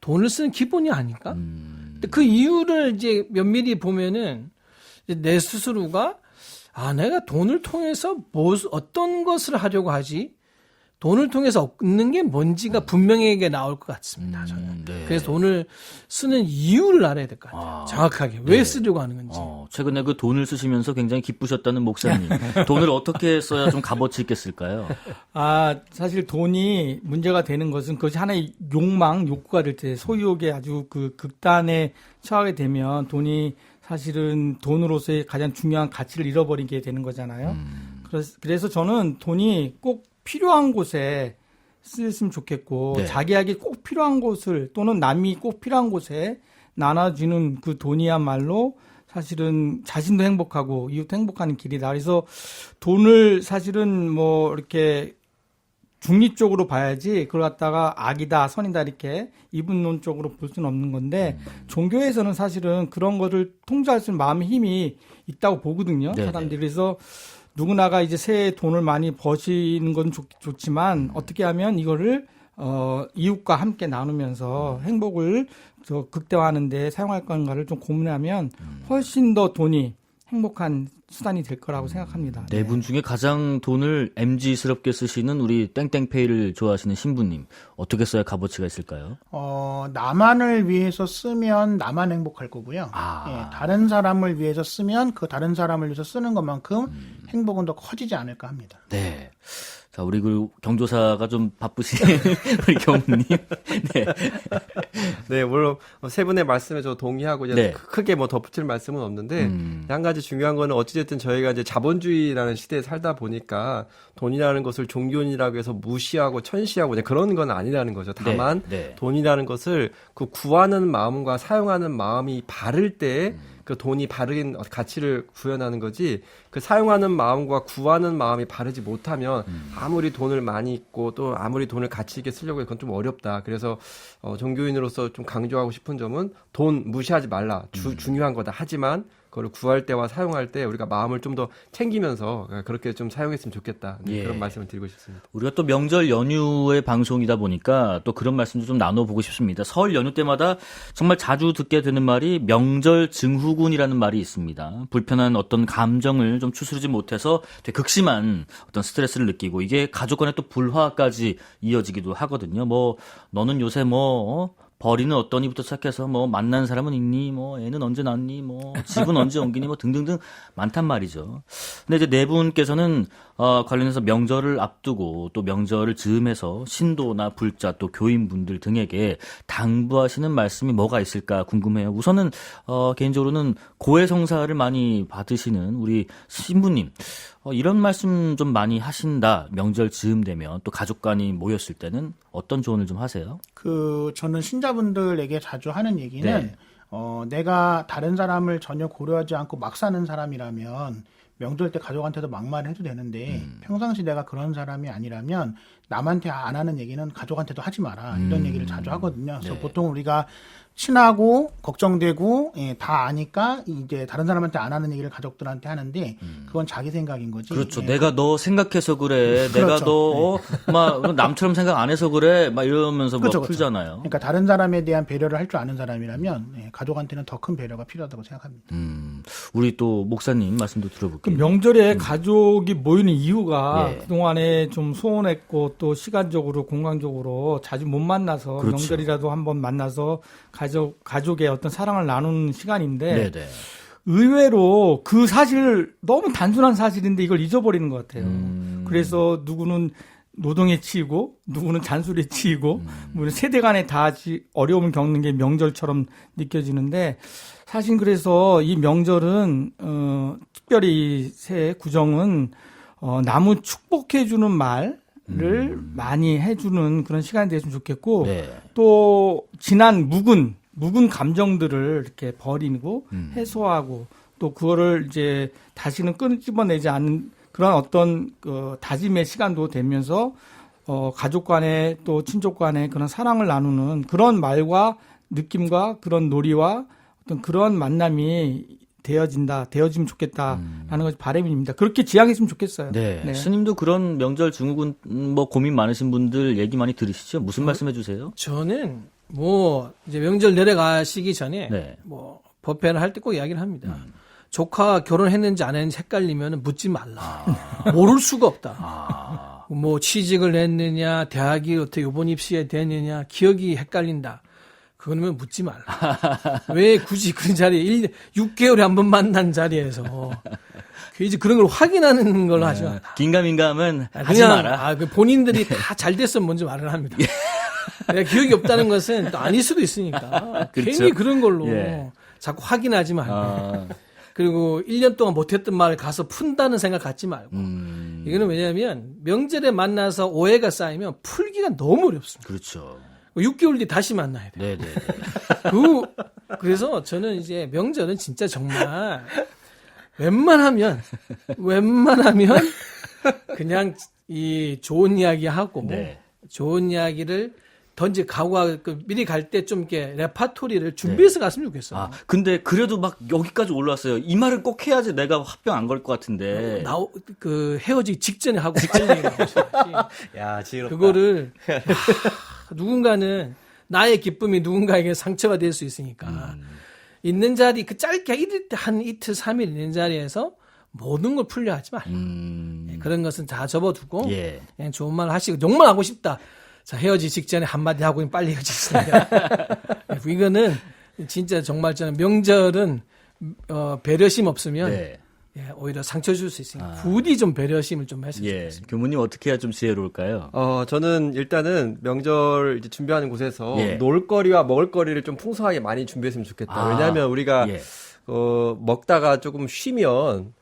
돈을 쓰는 기본이 아닐까? 근데 그 이유를 이제 면밀히 보면은 내 스스로가 내가 돈을 통해서 어떤 것을 하려고 하지? 돈을 통해서 얻는 게 뭔지가 분명하게 나올 것 같습니다. 저는. 네. 그래서 돈을 쓰는 이유를 알아야 될 것 같아요. 정확하게 왜 쓰려고 하는 건지. 최근에 그 돈을 쓰시면서 굉장히 기쁘셨다는 목사님. 돈을 어떻게 써야 좀 값어치 있게 쓸까요? 사실 돈이 문제가 되는 것은 그것이 하나의 욕구가 될 때 소유욕에 아주 그 극단에 처하게 되면 돈이 사실은 돈으로서의 가장 중요한 가치를 잃어버리게 되는 거잖아요. 그래서 저는 돈이 꼭 필요한 곳에 쓰였으면 좋겠고 네. 자기에게 꼭 필요한 곳을 또는 남이 꼭 필요한 곳에 나눠주는 그 돈이야말로 사실은 자신도 행복하고 이웃도 행복하는 길이다. 그래서 돈을 사실은 뭐 이렇게 중립적으로 봐야지 그걸 갖다가 악이다 선이다 이렇게 이분론적으로 볼 수는 없는 건데 종교에서는 사실은 그런 거를 통제할 수 있는 마음의 힘이 있다고 보거든요. 네네. 사람들이. 그래서 누구나가 이제 새해 돈을 많이 버시는 건 좋지만 어떻게 하면 이거를 이웃과 함께 나누면서 행복을 저 극대화하는 데 사용할 건가를 좀 고민하면 훨씬 더 돈이 행복한 수단이 될 거라고 생각합니다. 네 분 중에 가장 돈을 MG스럽게 쓰시는 우리 땡땡페이를 좋아하시는 신부님. 어떻게 써야 값어치가 있을까요? 나만을 위해서 쓰면 나만 행복할 거고요. 예, 다른 사람을 위해서 쓰면 그 다른 사람을 위해서 쓰는 것만큼 행복은 더 커지지 않을까 합니다. 네. 자, 우리 그 경조사가 좀 바쁘신 우리 경님. 네. 네, 물론 세 분의 말씀에 저 동의하고 이제 네. 크게 뭐 덧붙일 말씀은 없는데 한 가지 중요한 거는 어찌됐든 저희가 이제 자본주의라는 시대에 살다 보니까 돈이라는 것을 종교인이라고 해서 무시하고 천시하고 이제 그런 건 아니라는 거죠. 다만 네. 돈이라는 것을 그 구하는 마음과 사용하는 마음이 바를 때 그 돈이 바른 가치를 구현하는 거지 그 사용하는 마음과 구하는 마음이 바르지 못하면 아무리 돈을 많이 있고 또 아무리 돈을 가치 있게 쓰려고 해도 그건 좀 어렵다. 그래서 종교인으로서 좀 강조하고 싶은 점은 돈 무시하지 말라. 중요한 거다. 하지만 그걸 구할 때와 사용할 때 우리가 마음을 좀 더 챙기면서 그렇게 좀 사용했으면 좋겠다. 네, 예. 그런 말씀을 드리고 싶습니다. 우리가 또 명절 연휴의 방송이다 보니까 또 그런 말씀도 좀 나눠보고 싶습니다. 설 연휴 때마다 정말 자주 듣게 되는 말이 명절 증후군이라는 말이 있습니다. 불편한 어떤 감정을 좀 추스르지 못해서 되게 극심한 어떤 스트레스를 느끼고 이게 가족 간의 또 불화까지 이어지기도 하거든요. 뭐 너는 요새 벌이는 어떠니부터 시작해서 뭐 만난 사람은 있니, 뭐 애는 언제 낳니, 뭐 집은 언제 옮기니, 뭐 등등등 많단 말이죠. 근데 이제 네 분께서는 관련해서 명절을 앞두고 또 명절을 즈음해서 신도나 불자 또 교인분들 등에게 당부하시는 말씀이 뭐가 있을까 궁금해요. 우선은 개인적으로는 고해성사를 많이 받으시는 우리 신부님. 이런 말씀 좀 많이 하신다. 명절 즈음 되면 또 가족 간이 모였을 때는 어떤 조언을 좀 하세요? 저는 신자분들에게 자주 하는 얘기는 네. 내가 다른 사람을 전혀 고려하지 않고 막 사는 사람이라면 명절 때 가족한테도 막말을 해도 되는데 평상시 내가 그런 사람이 아니라면 남한테 안 하는 얘기는 가족한테도 하지 마라. 이런 얘기를 자주 하거든요. 그래서 네. 보통 우리가 친하고 걱정되고 다 아니까 이제 다른 사람한테 안 하는 얘기를 가족들한테 하는데 그건 자기 생각인 거지. 그렇죠. 예. 내가 너 생각해서 그래. 내가 그렇죠. 너 막 남처럼 생각 안 해서 그래. 막 이러면서 막 그렇죠, 풀잖아요. 그러니까 다른 사람에 대한 배려를 할 줄 아는 사람이라면 가족한테는 더 큰 배려가 필요하다고 생각합니다. 우리 또 목사님 말씀도 그 들어볼게요. 명절에 가족이 모이는 이유가 예. 그동안에 좀 소원했고 또 시간적으로 공간적으로 자주 못 만나서 그렇죠. 명절이라도 한번 만나서 가족의 어떤 사랑을 나누는 시간인데 네네. 의외로 그 사실 너무 단순한 사실인데 이걸 잊어버리는 것 같아요. 그래서 누구는 노동에 치이고 누구는 잔소리에 치이고 세대 간에 다 어려움을 겪는 게 명절처럼 느껴지는데 사실 그래서 이 명절은 특별히 새해 구정은 나무 축복해주는 말을 많이 해주는 그런 시간이 됐으면 좋겠고 네. 또 지난 묵은 감정들을 이렇게 버리고 해소하고 또 그거를 이제 다시는 끄집어내지 않는 그런 어떤 다짐의 시간도 되면서 가족 간에 또 친족 간에 그런 사랑을 나누는 그런 말과 느낌과 그런 놀이와 어떤 그런 만남이 되어지면 좋겠다라는 것이 바람입니다. 그렇게 지향했으면 좋겠어요. 네. 네. 스님도 그런 명절 증후군 뭐 고민 많으신 분들 얘기 많이 들으시죠? 무슨 말씀해 주세요? 저는 이제 명절 내려가시기 전에 네. 법회를 할 때 꼭 이야기를 합니다. 조카 결혼했는지 안 했는지 헷갈리면 묻지 말라. 모를 수가 없다. 취직을 했느냐, 대학이 어떻게 이번 입시에 됐느냐, 기억이 헷갈린다. 그거는 묻지 말라. 왜 굳이 그 자리에 6개월에 한 번 만난 자리에서 이제 그런 걸 확인하는 걸로 하지 마라. 긴가민가하면 하지 마라. 본인들이 다 잘 됐으면 먼저 말을 합니다. 내가 기억이 없다는 것은 또 아닐 수도 있으니까. 그렇죠. 괜히 그런 걸로 예. 자꾸 확인하지 말고. 그리고 1년 동안 못했던 말을 가서 푼다는 생각 갖지 말고. 이거는 왜냐하면 명절에 만나서 오해가 쌓이면 풀기가 너무 어렵습니다. 그렇죠. 6개월 뒤 다시 만나야 돼요. 네네. 그래서 저는 이제 명절은 진짜 정말 웬만하면 그냥 이 좋은 이야기 하고 네. 좋은 이야기를 미리 갈 때 좀 이렇게 레파토리를 준비해서 갔으면 좋겠어요. 아, 근데 그래도 막 여기까지 올라왔어요. 이 말을 꼭 해야지 내가 화병 안 걸 것 같은데. 헤어지기 직전에 하고 빨리 나오셔야지. 야, 지혜롭다. 그거를 누군가는 나의 기쁨이 누군가에게 상처가 될 수 있으니까 있는 자리 그 짧게 한 이틀 3일 있는 자리에서 모든 걸 풀려 하지 말고 그런 것은 다 접어두고 예. 그냥 좋은 말 하시고 정말 하고 싶다. 자, 헤어지기 직전에 한마디 하고 빨리 헤어지겠습니다. 이거는 진짜 정말 저는 명절은 배려심 없으면 네. 오히려 상처 줄 수 있으니까 부디 좀 배려심을 좀 했으면 예. 좋겠습니다. 교무님 어떻게 해야 좀 지혜로울까요? 저는 일단은 명절 이제 준비하는 곳에서 예. 놀거리와 먹을거리를 좀 풍성하게 많이 준비했으면 좋겠다. 왜냐하면 우리가 예. 먹다가 조금 쉬면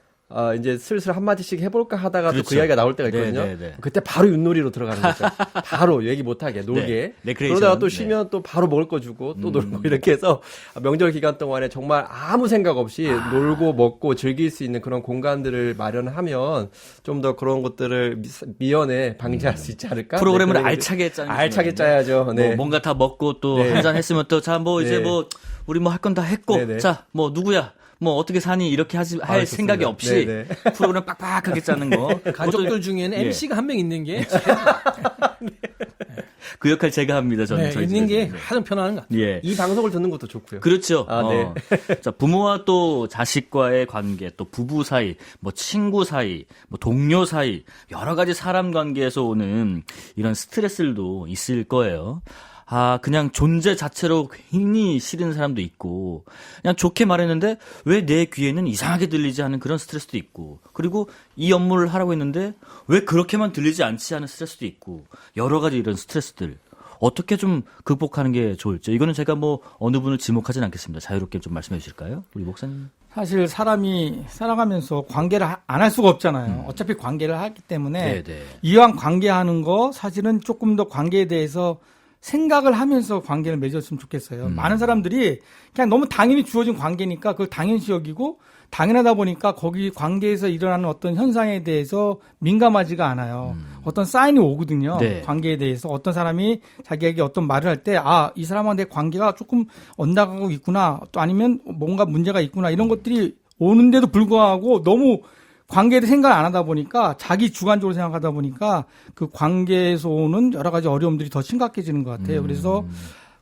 이제 슬슬 한마디씩 해볼까 하다가 또 그렇죠. 그 이야기가 나올 때가 있거든요. 네. 그때 바로 윷놀이로 들어가는 거죠. 바로 얘기 못하게 놀게. 레크레이션. 그러다가 또 쉬면 또 바로 먹을 거 주고 또 놀고 이렇게 해서 명절 기간 동안에 정말 아무 생각 없이 놀고 먹고 즐길 수 있는 그런 공간들을 마련하면 좀 더 그런 것들을 미연에 방지할 수 있지 않을까? 프로그램을 네, 그런 알차게 짜는 알차게 짜야죠. 네. 뭐 뭔가 다 먹고 또 네. 한잔 했으면 또 자 뭐 이제 네. 뭐 우리 뭐 할 건 다 했고 네네. 자 뭐 누구야 뭐 어떻게 사니 이렇게 할 좋습니다. 생각이 없이 네네. 프로그램 빡빡하게 짜는 거 가족들 중에는 예. MC가 한 명 있는 게 그 역할 제가 합니다. 저는 저희 있는 게 집에서는. 가장 편안한 것 같아요. 예. 이 방송을 듣는 것도 좋고요. 그렇죠. 네. 자, 부모와 또 자식과의 관계, 또 부부 사이, 뭐 친구 사이, 뭐 동료 사이, 여러 가지 사람 관계에서 오는 이런 스트레스들도 있을 거예요. 그냥 존재 자체로 괜히 싫은 사람도 있고, 그냥 좋게 말했는데 왜 내 귀에는 이상하게 들리지 않은 그런 스트레스도 있고, 그리고 이 업무를 하라고 했는데 왜 그렇게만 들리지 않지 하는 스트레스도 있고, 여러 가지 이런 스트레스들. 어떻게 좀 극복하는 게 좋을지. 이거는 제가 뭐 어느 분을 지목하진 않겠습니다. 자유롭게 좀 말씀해 주실까요? 우리 목사님. 사실 사람이 살아가면서 관계를 안 할 수가 없잖아요. 어차피 관계를 하기 때문에 네네. 이왕 관계하는 거 사실은 조금 더 관계에 대해서 생각을 하면서 관계를 맺었으면 좋겠어요. 많은 사람들이 그냥 너무 당연히 주어진 관계니까 그걸 당연시 여기고 당연하다 보니까 거기 관계에서 일어나는 어떤 현상에 대해서 민감하지가 않아요. 어떤 사인이 오거든요. 네. 관계에 대해서 어떤 사람이 자기에게 어떤 말을 할 때 이 사람과 내 관계가 조금 엇나가고 있구나 또 아니면 뭔가 문제가 있구나 이런 것들이 오는데도 불구하고 너무 관계를 생각 안 하다 보니까 자기 주관적으로 생각하다 보니까 그 관계에서 오는 여러 가지 어려움들이 더 심각해지는 것 같아요. 그래서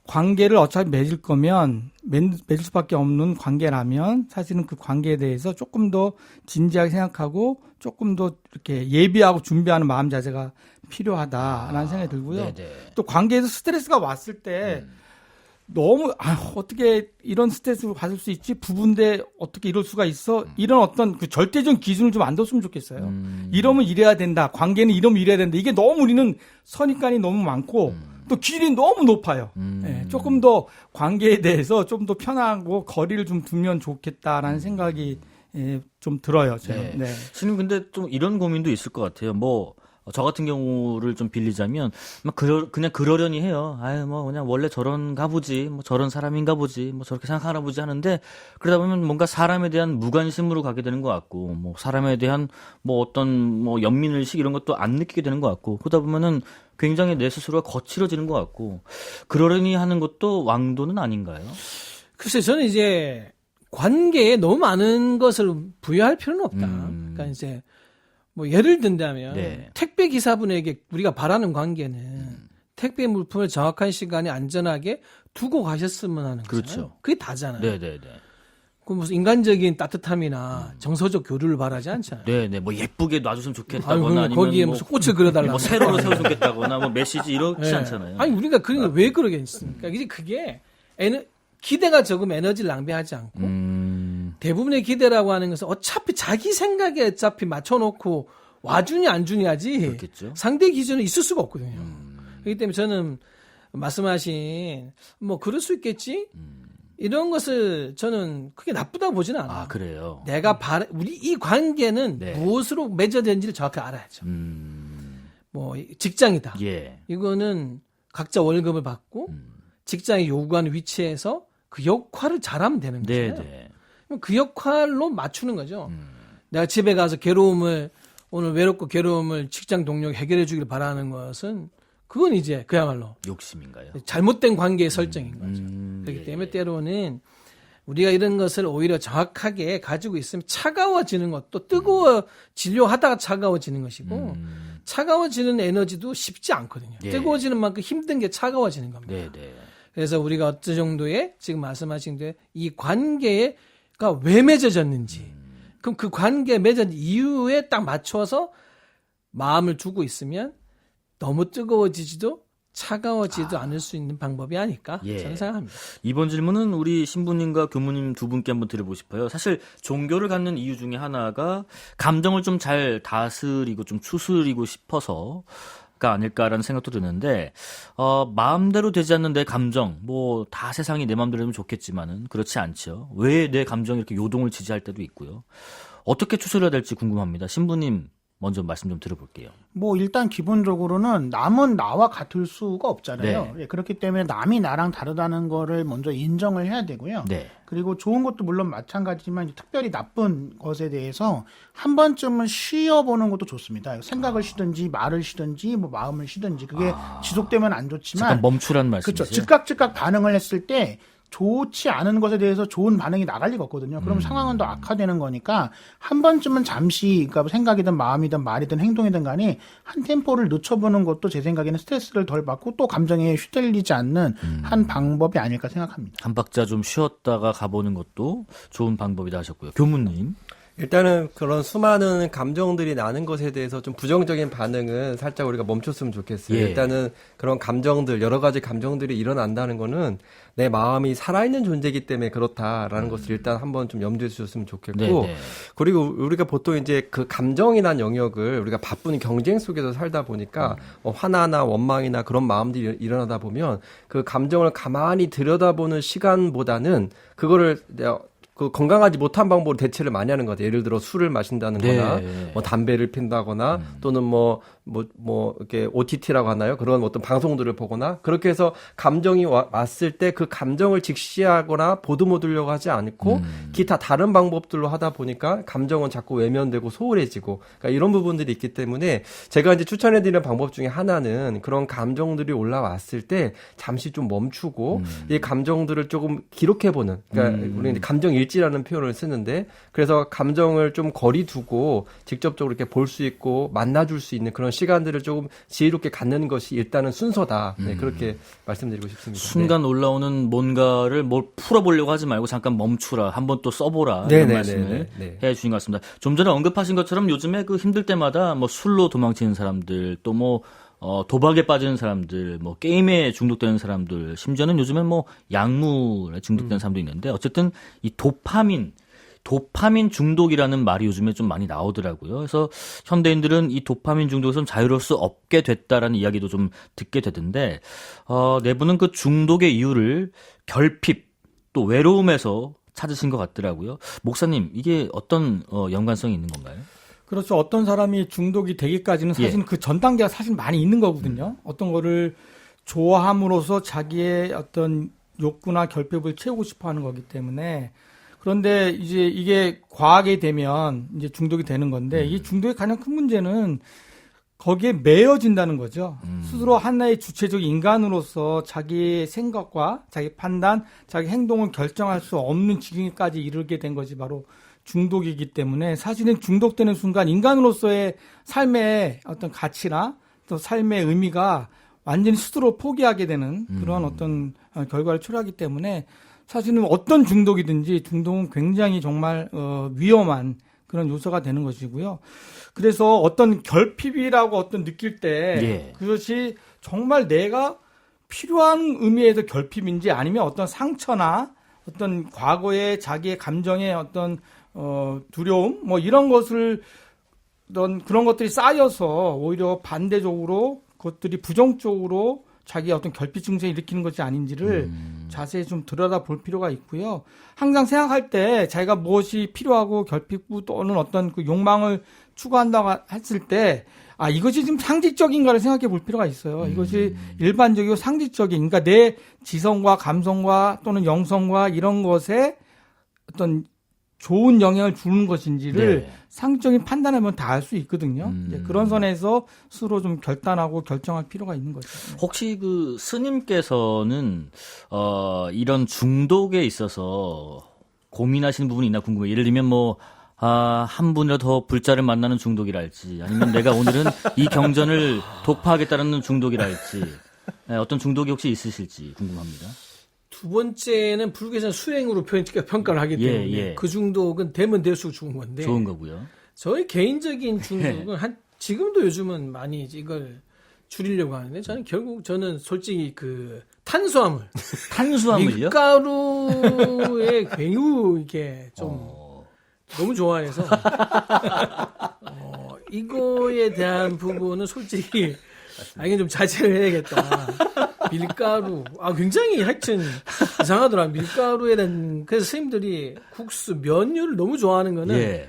관계를 어차피 맺을 거면 맺을 수밖에 없는 관계라면 사실은 그 관계에 대해서 조금 더 진지하게 생각하고 조금 더 이렇게 예비하고 준비하는 마음 자세가 필요하다라는 생각이 들고요. 네네. 또 관계에서 스트레스가 왔을 때 너무 어떻게 이런 스트레스를 받을 수 있지? 부부인데 어떻게 이럴 수가 있어? 이런 어떤 그 절대적인 기준을 좀 안 뒀으면 좋겠어요. 이러면 이래야 된다. 관계는 이러면 이래야 된다. 이게 너무 우리는 선입관이 너무 많고 또 기준이 너무 높아요. 예, 조금 더 관계에 대해서 좀 더 편하고 거리를 좀 두면 좋겠다라는 생각이 좀 들어요. 저는. 네. 스님 근데 좀 이런 고민도 있을 것 같아요. 뭐 저 같은 경우를 좀 빌리자면 그냥 그러려니 해요. 뭐 그냥 원래 저런가 보지, 뭐 저런 사람인가 보지, 뭐 저렇게 생각하나 보지 하는데 그러다 보면 뭔가 사람에 대한 무관심으로 가게 되는 것 같고, 뭐 사람에 대한 뭐 어떤 뭐 연민의식 이런 것도 안 느끼게 되는 것 같고, 그러다 보면은 굉장히 내 스스로가 거칠어지는 것 같고, 그러려니 하는 것도 왕도는 아닌가요? 글쎄 저는 이제 관계에 너무 많은 것을 부여할 필요는 없다. 그러니까 이제 뭐 예를 든다면 네. 택배 기사분에게 우리가 바라는 관계는 택배 물품을 정확한 시간에 안전하게 두고 가셨으면 하는 거잖아요. 그렇죠. 그게 다잖아요. 네네네. 그 무슨 인간적인 따뜻함이나 정서적 교류를 바라지 않잖아요. 네네. 뭐 예쁘게 놔줬으면 좋겠다거나 아니, 그러면 아니면 거기에 뭐, 무슨 꽃을 그려달라. 뭐 세로로 세워주면 좋겠다거나 뭐 메시지 이렇지 네. 않잖아요. 아니 우리가 그런 걸 왜 그러겠습니까? 이제 그게 기대가 적으면 에너지를 낭비하지 않고 대부분의 기대라고 하는 것은 어차피 자기 생각에 어차피 맞춰놓고 와주니 안 주니 하지 그렇겠죠. 상대 기준은 있을 수가 없거든요. 그렇기 때문에 저는 말씀하신 뭐 그럴 수 있겠지. 이런 것을 저는 크게 나쁘다고 보지는 않아요. 아, 그래요. 내가 우리 이 관계는 네. 무엇으로 맺어진지를 정확히 알아야죠. 뭐 직장이다. 예. 이거는 각자 월급을 받고 직장에 요구하는 위치에서 그 역할을 잘하면 되는 네, 거잖아요. 네. 그럼 그 역할로 맞추는 거죠. 내가 집에 가서 오늘 외롭고 괴로움을 직장 동료가 해결해 주길 바라는 것은 그건 이제 그야말로 욕심인가요? 잘못된 관계의 설정인 거죠. 그렇기 예. 때문에 때로는 우리가 이런 것을 오히려 정확하게 가지고 있으면 차가워지는 것도 뜨거워지려 하다가 차가워지는 것이고 차가워지는 에너지도 쉽지 않거든요. 예. 뜨거워지는 만큼 힘든 게 차가워지는 겁니다. 네, 네. 그래서 우리가 어느 정도의 지금 말씀하신 대로 이 관계가 왜 맺어졌는지 그럼 그 관계 맺은 이유에 딱 맞춰서 마음을 두고 있으면 너무 뜨거워지지도 차가워지지도 않을 수 있는 방법이 아닐까 예. 저는 생각합니다. 이번 질문은 우리 신부님과 교무님 두 분께 한번 드려보고 싶어요. 사실 종교를 갖는 이유 중에 하나가 감정을 좀 잘 다스리고 좀 추스리고 싶어서가 아닐까라는 생각도 드는데 마음대로 되지 않는 내 감정 뭐 다 세상이 내 마음대로 되면 좋겠지만은 그렇지 않죠. 왜 내 감정이 이렇게 요동을 지지할 때도 있고요. 어떻게 추스려야 될지 궁금합니다. 신부님 먼저 말씀 좀 들어볼게요. 뭐 일단 기본적으로는 남은 나와 같을 수가 없잖아요. 네. 예, 그렇기 때문에 남이 나랑 다르다는 거를 먼저 인정을 해야 되고요. 네. 그리고 좋은 것도 물론 마찬가지지만 특별히 나쁜 것에 대해서 한 번쯤은 쉬어보는 것도 좋습니다. 생각을 쉬든지 말을 쉬든지 뭐 마음을 쉬든지 그게 지속되면 안 좋지만 잠깐 멈추라는 말씀이세요? 그렇죠. 즉각 반응을 했을 때 좋지 않은 것에 대해서 좋은 반응이 나갈 리가 없거든요. 그럼 상황은 더 악화되는 거니까 한 번쯤은 잠시 그러니까 생각이든 마음이든 말이든 행동이든 간에 한 템포를 늦춰보는 것도 제 생각에는 스트레스를 덜 받고 또 감정에 휘둘리지 않는 한 방법이 아닐까 생각합니다. 한 박자 좀 쉬었다가 가보는 것도 좋은 방법이다 하셨고요. 교무님. 일단은 그런 수많은 감정들이 나는 것에 대해서 좀 부정적인 반응은 살짝 우리가 멈췄으면 좋겠어요. 예. 일단은 그런 감정들, 여러 가지 감정들이 일어난다는 거는 내 마음이 살아있는 존재이기 때문에 그렇다라는 것을 일단 한번 좀 염두에 두셨으면 좋겠고, 네네. 그리고 우리가 보통 이제 그 감정이란 영역을 우리가 바쁜 경쟁 속에서 살다 보니까 화나나 원망이나 그런 마음들이 일어나다 보면 그 감정을 가만히 들여다보는 시간보다는 그거를 그 건강하지 못한 방법으로 대체를 많이 하는 것 같아요. 예를 들어 술을 마신다는 거나 네. 뭐 담배를 핀다거나 또는 이렇게 OTT라고 하나요? 그런 어떤 방송들을 보거나 그렇게 해서 감정이 왔을 때 그 감정을 직시하거나 보듬어두려고 하지 않고 기타 다른 방법들로 하다 보니까 감정은 자꾸 외면되고 소홀해지고 그러니까 이런 부분들이 있기 때문에 제가 이제 추천해드리는 방법 중에 하나는 그런 감정들이 올라왔을 때 잠시 좀 멈추고 이 감정들을 조금 기록해보는 그러니까 우리는 감정 일지라는 표현을 쓰는데 그래서 감정을 좀 거리 두고 직접적으로 이렇게 볼 수 있고 만나줄 수 있는 그런 시간들을 조금 지혜롭게 갖는 것이 일단은 순서다. 네, 그렇게 말씀드리고 싶습니다. 순간 올라오는 뭔가를 뭘 풀어보려고 하지 말고 잠깐 멈추라. 한번 또 써보라. 네, 이런 네, 말씀을 네, 네. 해주신 것 같습니다. 좀 전에 언급하신 것처럼 요즘에 그 힘들 때마다 뭐 술로 도망치는 사람들 또 뭐 도박에 빠지는 사람들, 뭐 게임에 중독되는 사람들, 심지어는 요즘엔 뭐 약물에 중독되는 사람도 있는데 어쨌든 이 도파민 중독이라는 말이 요즘에 좀 많이 나오더라고요. 그래서 현대인들은 이 도파민 중독에서 자유로울 수 없게 됐다라는 이야기도 좀 듣게 되던데 내부는 그 중독의 이유를 결핍 또 외로움에서 찾으신 것 같더라고요. 목사님, 이게 어떤 연관성이 있는 건가요? 그렇죠. 어떤 사람이 중독이 되기까지는 사실 그 전 단계가 사실 많이 있는 거거든요. 어떤 거를 좋아함으로써 자기의 어떤 욕구나 결핍을 채우고 싶어 하는 거기 때문에 그런데 이제 이게 과하게 되면 이제 중독이 되는 건데 이 중독의 가장 큰 문제는 거기에 매여진다는 거죠. 스스로 하나의 주체적 인간으로서 자기의 생각과 자기 판단, 자기 행동을 결정할 수 없는 지경까지 이르게 된 것이 바로 중독이기 때문에 사실은 중독되는 순간 인간으로서의 삶의 어떤 가치나 또 삶의 의미가 완전히 스스로 포기하게 되는 그런 어떤 결과를 초래하기 때문에 사실은 어떤 중독이든지 중독은 굉장히 정말 위험한 그런 요소가 되는 것이고요. 그래서 어떤 결핍이라고 어떤 느낄 때 그것이 정말 내가 필요한 의미에서 결핍인지 아니면 어떤 상처나 어떤 과거의 자기의 감정의 어떤 두려움 뭐 이런 것을 그런 것들이 쌓여서 오히려 반대적으로 그것들이 부정적으로 자기의 어떤 결핍 증세를 일으키는 것이 아닌지를 자세히 좀 들여다볼 필요가 있고요. 항상 생각할 때 자기가 무엇이 필요하고 결핍부 또는 어떤 그 욕망을 추구한다고 했을 때 이것이 지금 상식적인가를 생각해 볼 필요가 있어요. 이것이 일반적이고 상식적인, 그러니까 내 지성과 감성과 또는 영성과 이런 것에 어떤 좋은 영향을 주는 것인지를 네. 상식적인 판단하면 다 알 수 있거든요. 이제 그런 선에서 스스로 좀 결단하고 결정할 필요가 있는 거죠. 혹시 그 스님께서는 이런 중독에 있어서 고민하시는 부분이 있나 궁금해요. 예를 들면 뭐 한 분이라도 더 불자를 만나는 중독이랄지, 아니면 내가 오늘은 이 경전을 독파하겠다는 중독이랄지, 어떤 중독이 혹시 있으실지 궁금합니다. 두 번째는 불교에서는 수행으로 평가를 하기 때문에 예. 그 중독은 되면 될수록 좋은 건데 좋은 거고요. 저희 개인적인 중독은 지금도 요즘은 많이 이걸 줄이려고 하는데 저는 솔직히 그 탄수화물요? 밀가루에 매우 이게 좀 너무 좋아해서 이거에 대한 부분은 솔직히 이게 좀 자제를 해야겠다. 밀가루, 굉장히 하여튼 이상하더라. 밀가루에 대한, 그래서 선생님들이 국수, 면류를 너무 좋아하는 거는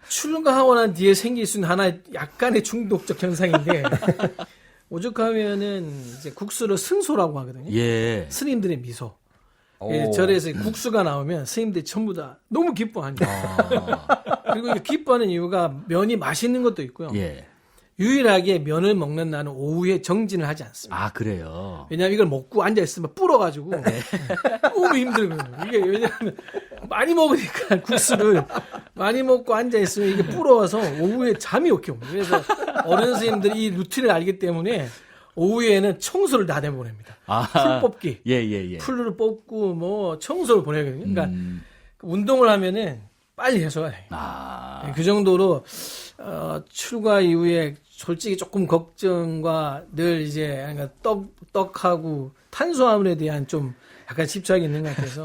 출가하고 난 뒤에 생길 수 있는 하나의 약간의 중독적 현상인데, 오죽하면은 이제 국수를 승소라고 하거든요. 예. 스님들의 미소. 절에서 국수가 나오면 스님들이 전부 다 너무 기뻐합니다. 그리고 이게 기뻐하는 이유가 면이 맛있는 것도 있고요. 예. 유일하게 면을 먹는 날은 오후에 정진을 하지 않습니다. 그래요. 왜냐하면 이걸 먹고 앉아있으면 불어가지고 너무 힘들거든요. 이게 왜냐하면 많이 먹으니까 국수를 많이 먹고 앉아있으면 이게 불어와서 오후에 잠이 오게 옵니다. 그래서 어른 선생님들이 이 루틴을 알기 때문에 오후에는 청소를 다 내보냅니다. 풀 뽑기. 예. 풀을 뽑고 뭐 청소를 보내거든요. 그러니까 운동을 하면은 빨리 해소가 돼요. 그 정도로 출가 이후에 솔직히 조금 걱정과 늘 이제 그러니까 떡하고 탄수화물에 대한 좀 약간 집착이 있는 것 같아서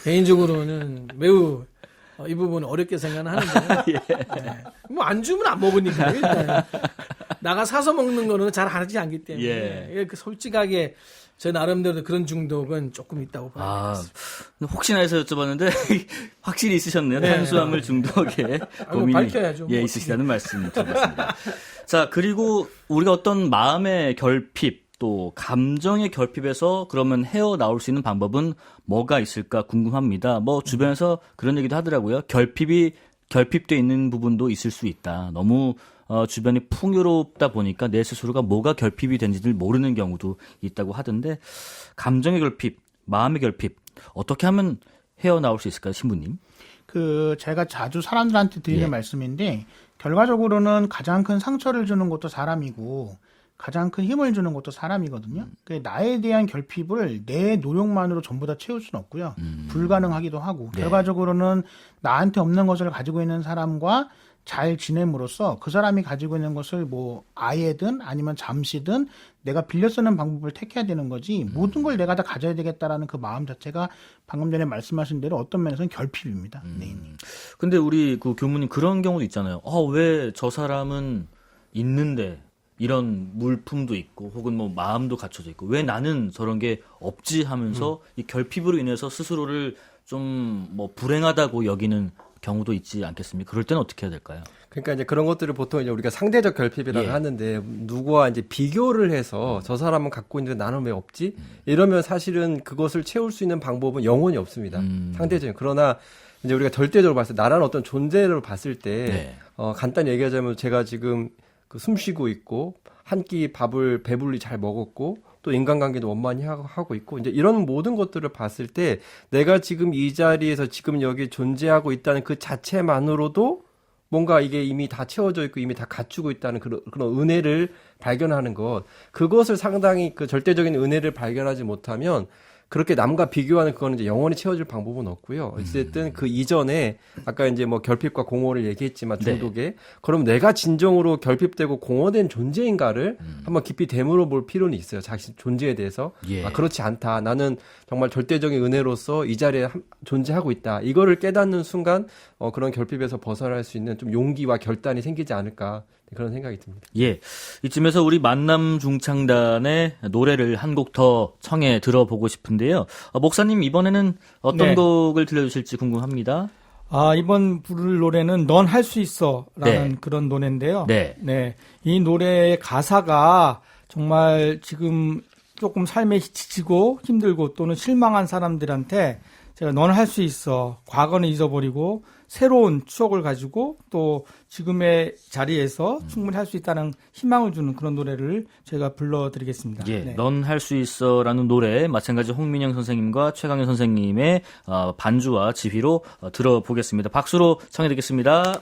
개인적으로는 매우 이 부분은 어렵게 생각은 하는데 뭐 안 주면 안 먹으니까 일단 나가 사서 먹는 거는 잘 하지 않기 때문에 솔직하게 제 나름대로 그런 중독은 조금 있다고 봐요. 혹시나 해서 여쭤봤는데 확실히 있으셨네요. 탄수화물 중독에 고민이 밝혀야죠. 있으시다는 말씀 드렸습니다. 자, 그리고 우리가 어떤 마음의 결핍 또 감정의 결핍에서 그러면 헤어나올 수 있는 방법은 뭐가 있을까 궁금합니다. 뭐 주변에서 그런 얘기도 하더라고요. 결핍돼 있는 부분도 있을 수 있다. 너무 주변이 풍요롭다 보니까 내 스스로가 뭐가 결핍이 된지를 모르는 경우도 있다고 하던데, 감정의 결핍, 마음의 결핍 어떻게 하면 헤어나올 수 있을까요, 신부님? 제가 자주 사람들한테 드리는 말씀인데, 결과적으로는 가장 큰 상처를 주는 것도 사람이고 가장 큰 힘을 주는 것도 사람이거든요. 나에 대한 결핍을 내 노력만으로 전부 다 채울 수는 없고요. 불가능하기도 하고 결과적으로는 나한테 없는 것을 가지고 있는 사람과 잘 지냄으로써 그 사람이 가지고 있는 것을 뭐 아예든 아니면 잠시든 내가 빌려 쓰는 방법을 택해야 되는 거지, 모든 걸 내가 다 가져야 되겠다라는 그 마음 자체가 방금 전에 말씀하신 대로 어떤 면에서는 결핍입니다. 근데 우리 그 교무님 그런 경우도 있잖아요. 왜 저 사람은 있는데 이런 물품도 있고 혹은 뭐 마음도 갖춰져 있고 왜 나는 저런 게 없지 하면서 이 결핍으로 인해서 스스로를 좀 뭐 불행하다고 여기는 경우도 있지 않겠습니까? 그럴 때는 어떻게 해야 될까요? 그러니까 이제 그런 것들을 보통 이제 우리가 상대적 결핍이라고 하는데, 누구와 이제 비교를 해서 저 사람은 갖고 있는데 나는 왜 없지? 이러면 사실은 그것을 채울 수 있는 방법은 영원히 없습니다. 상대적인. 그러나 이제 우리가 절대적으로 봤을 때 나라는 어떤 존재를 봤을 때 간단히 얘기하자면 제가 지금 그 숨 쉬고 있고 한 끼 밥을 배불리 잘 먹었고 또 인간관계도 원만히 하고 있고 이제 이런 모든 것들을 봤을 때 내가 지금 이 자리에서 지금 여기 존재하고 있다는 그 자체만으로도 뭔가 이게 이미 다 채워져 있고 이미 다 갖추고 있다는 그런 은혜를 발견하는 것, 그것을 상당히 그 절대적인 은혜를 발견하지 못하면 그렇게 남과 비교하는 그거는 이제 영원히 채워질 방법은 없고요. 어쨌든 그 이전에 아까 이제 뭐 결핍과 공허를 얘기했지만 중독에 그럼 내가 진정으로 결핍되고 공허된 존재인가를 한번 깊이 되물어 볼 필요는 있어요. 자신 존재에 대해서. 그렇지 않다. 나는 정말 절대적인 은혜로서 이 자리에 존재하고 있다. 이거를 깨닫는 순간 그런 결핍에서 벗어날 수 있는 좀 용기와 결단이 생기지 않을까 그런 생각이 듭니다. 예. 이쯤에서 우리 만남 중창단의 노래를 한 곡 더 청해 들어보고 싶은데요. 목사님 이번에는 어떤 네. 곡을 들려주실지 궁금합니다. 이번 부를 노래는 넌 할 수 있어 라는 네. 그런 노래인데요. 네. 이 노래의 가사가 정말 지금 조금 삶에 지치고 힘들고 또는 실망한 사람들한테 제가 넌 할 수 있어. 과거는 잊어버리고 새로운 추억을 가지고 또 지금의 자리에서 충분히 할 수 있다는 희망을 주는 그런 노래를 제가 불러드리겠습니다. 예. 네. 넌 할 수 있어라는 노래 마찬가지 홍민영 선생님과 최강현 선생님의 반주와 지휘로 들어보겠습니다. 박수로 청해 듣겠습니다.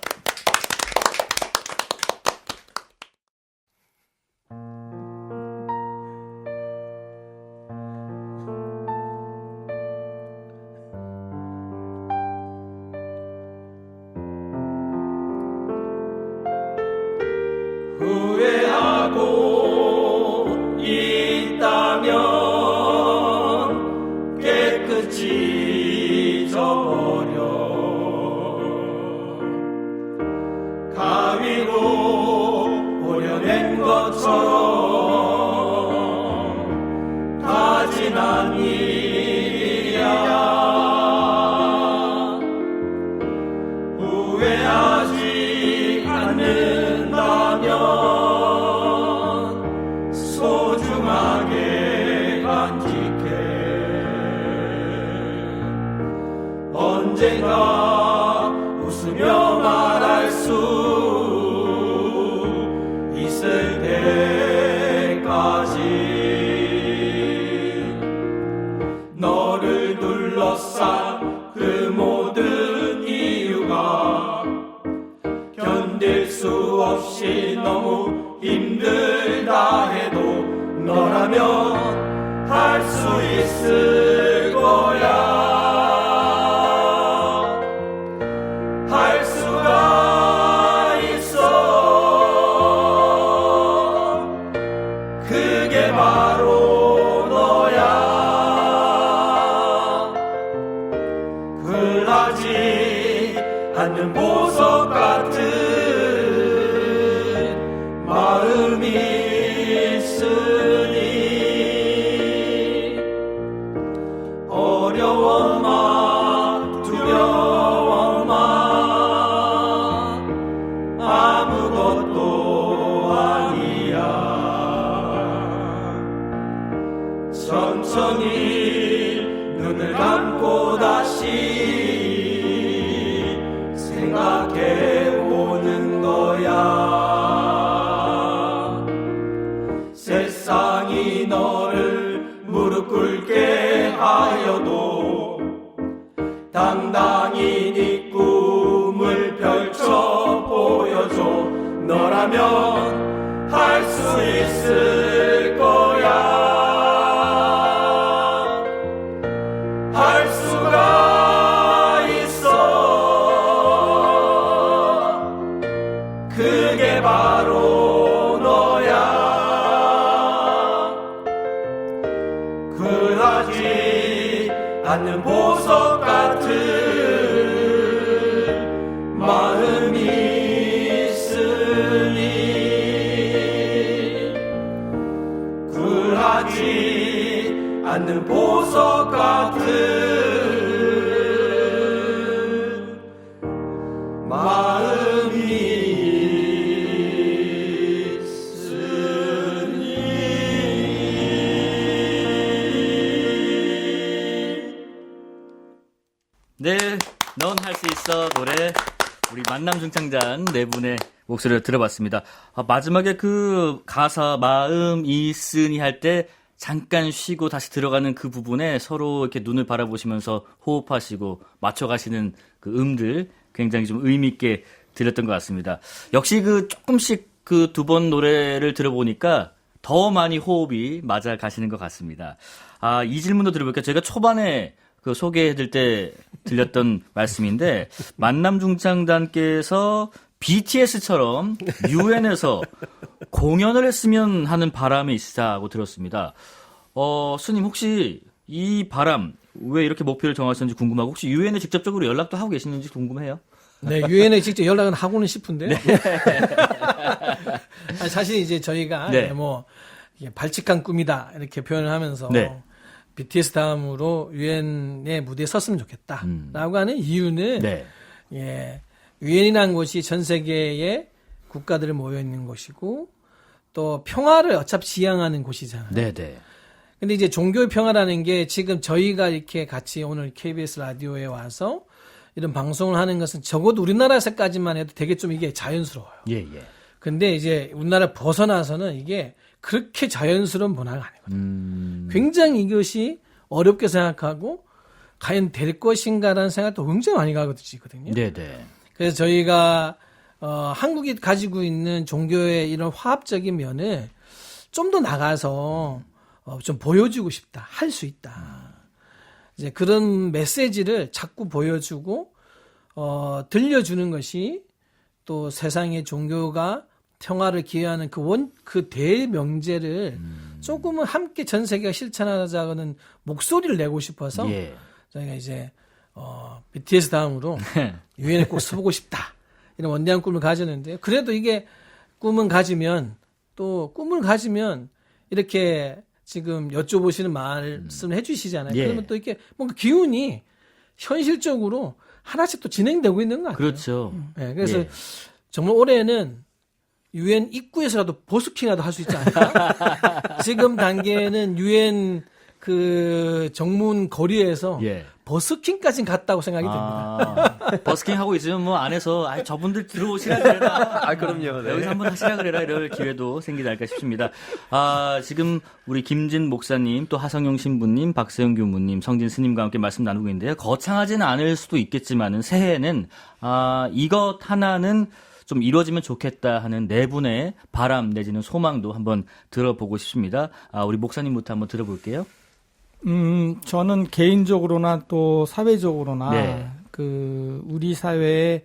후회하고 있다면 깨끗이 잊어버려 가위로 오려낸 것처럼 다 지난 일이야 후회하지 않는다면 소중하게 간직해 언젠가 웃으며 말할 수 있을 때까지 너를 둘러싼 그 모든 이유가 견딜 수 없이 너무 힘들다 해도 너라면 할 수 있을 거야 할 수가 있어 그게 바로 너야 흘러지 않는 보석 같은 마음이 있으니 어려워마 두려워마 아무것도 아니야 천천히 눈을 감고 다시 생각해 보는 거야 세상이 너를 무릎 꿇게 하여도 당당히 네 꿈을 펼쳐 보여줘 너라면 할 수 있을 거야 할 수가 있어 그게 바로 너야 굴하지 않는 보석 같은 마음이 있으니 굴하지 않는 보석 같은 마음이 네, 넌 할 수 있어 노래 우리 만남 중창단 네 분의 목소리를 들어봤습니다. 마지막에 그 가사 마음 있으니 할 때 잠깐 쉬고 다시 들어가는 그 부분에 서로 이렇게 눈을 바라보시면서 호흡하시고 맞춰가시는 그 음들 굉장히 좀 의미 있게 들렸던 것 같습니다. 역시 그 조금씩 그 두 번 노래를 들어보니까 더 많이 호흡이 맞아 가시는 것 같습니다. 이 질문도 들어볼게요. 제가 초반에 그 소개해드릴 때 들렸던 말씀인데 만남 중창단께서 BTS처럼 UN에서 공연을 했으면 하는 바람이 있다고 들었습니다. 스님 혹시 이 바람 왜 이렇게 목표를 정하셨는지 궁금하고 혹시 UN에 직접적으로 연락도 하고 계시는지 궁금해요. 네, 유엔에 직접 연락은 하고는 싶은데. 아니, 사실 이제 저희가 네. 뭐 이게 발칙한 꿈이다 이렇게 표현을 하면서 네. BTS 다음으로 유엔의 무대에 섰으면 좋겠다라고 하는 이유는 네. 예, 유엔이라는 곳이 전 세계의 국가들이 모여 있는 곳이고 또 평화를 어차피 지향하는 곳이잖아요. 네, 네. 근데 이제 종교의 평화라는 게 지금 저희가 이렇게 같이 오늘 KBS 라디오에 와서 이런 방송을 하는 것은 적어도 우리나라에서까지만 해도 되게 좀 이게 자연스러워요. 예, 예. 근데 이제 우리나라 벗어나서는 이게 그렇게 자연스러운 문화가 아니거든요. 굉장히 이것이 어렵게 생각하고 과연 될 것인가라는 생각도 굉장히 많이 가거든요. 네, 네. 그래서 저희가 한국이 가지고 있는 종교의 이런 화합적인 면을 좀 더 나가서 좀 보여주고 싶다. 할 수 있다. 이제 그런 메시지를 자꾸 보여주고 들려주는 것이 또 세상의 종교가 평화를 기여하는 그 대명제를 조금은 함께 전 세계가 실천하자는 목소리를 내고 싶어서 예. 저희가 이제 BTS 다음으로 유엔에 꼭 서보고 싶다 이런 원대한 꿈을 가졌는데요. 그래도 이게 꿈을 가지면 이렇게 지금 여쭤보시는 말씀을 해주시잖아요. 예. 그러면 또 이렇게 뭔가 기운이 현실적으로 하나씩 또 진행되고 있는 것 같아요. 그렇죠. 네, 그래서 예. 정말 올해는 유엔 입구에서라도 버스킹이라도 할 수 있지 않을까? 지금 단계는 유엔 그 정문 거리에서 예. 버스킹까지는 갔다고 생각이 듭니다. 버스킹 하고 있으면 뭐 안에서 저분들 들어오시라 그래라. 그럼요. 네. 여기서 한번 하시라 그래라 이럴 기회도 생기지 않을까 싶습니다. 지금 우리 김진 목사님, 또 하성용 신부님, 박세영 교무님, 성진 스님과 함께 말씀 나누고 있는데요. 거창하지는 않을 수도 있겠지만은 새해에는 이것 하나는 좀 이루어지면 좋겠다 하는 네 분의 바람 내지는 소망도 한번 들어보고 싶습니다. 우리 목사님부터 한번 들어볼게요. 저는 개인적으로나 또 사회적으로나 네. 우리 사회에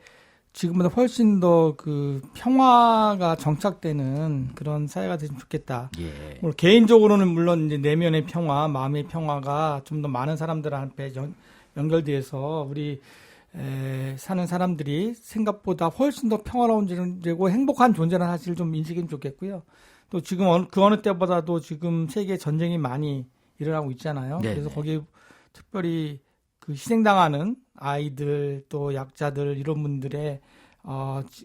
지금보다 훨씬 더 평화가 정착되는 그런 사회가 됐으면 좋겠다. 예. 물론 개인적으로는 물론 이제 내면의 평화, 마음의 평화가 좀 더 많은 사람들한테 연결돼서 우리 사는 사람들이 생각보다 훨씬 더 평화로운 존재고 행복한 존재라는 사실을 좀 인식하면 좋겠고요. 또 지금 그 어느 때보다도 지금 세계 전쟁이 많이 일어나고 있잖아요. 네네. 그래서 거기에 특별히 희생당하는 아이들 또 약자들 이런 분들의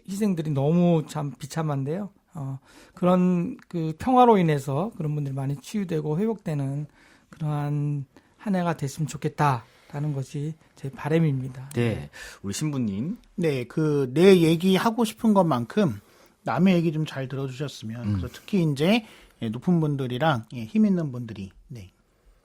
희생들이 너무 참 비참한데요. 그런 평화로 인해서 그런 분들이 많이 치유되고 회복되는 그러한 한 해가 됐으면 좋겠다라는 것이 제 바람입니다. 네. 우리 신부님. 네, 내 얘기 하고 싶은 것만큼 남의 얘기 좀 잘 들어주셨으면 그래서 특히 이제 높은 분들이랑 힘 있는 분들이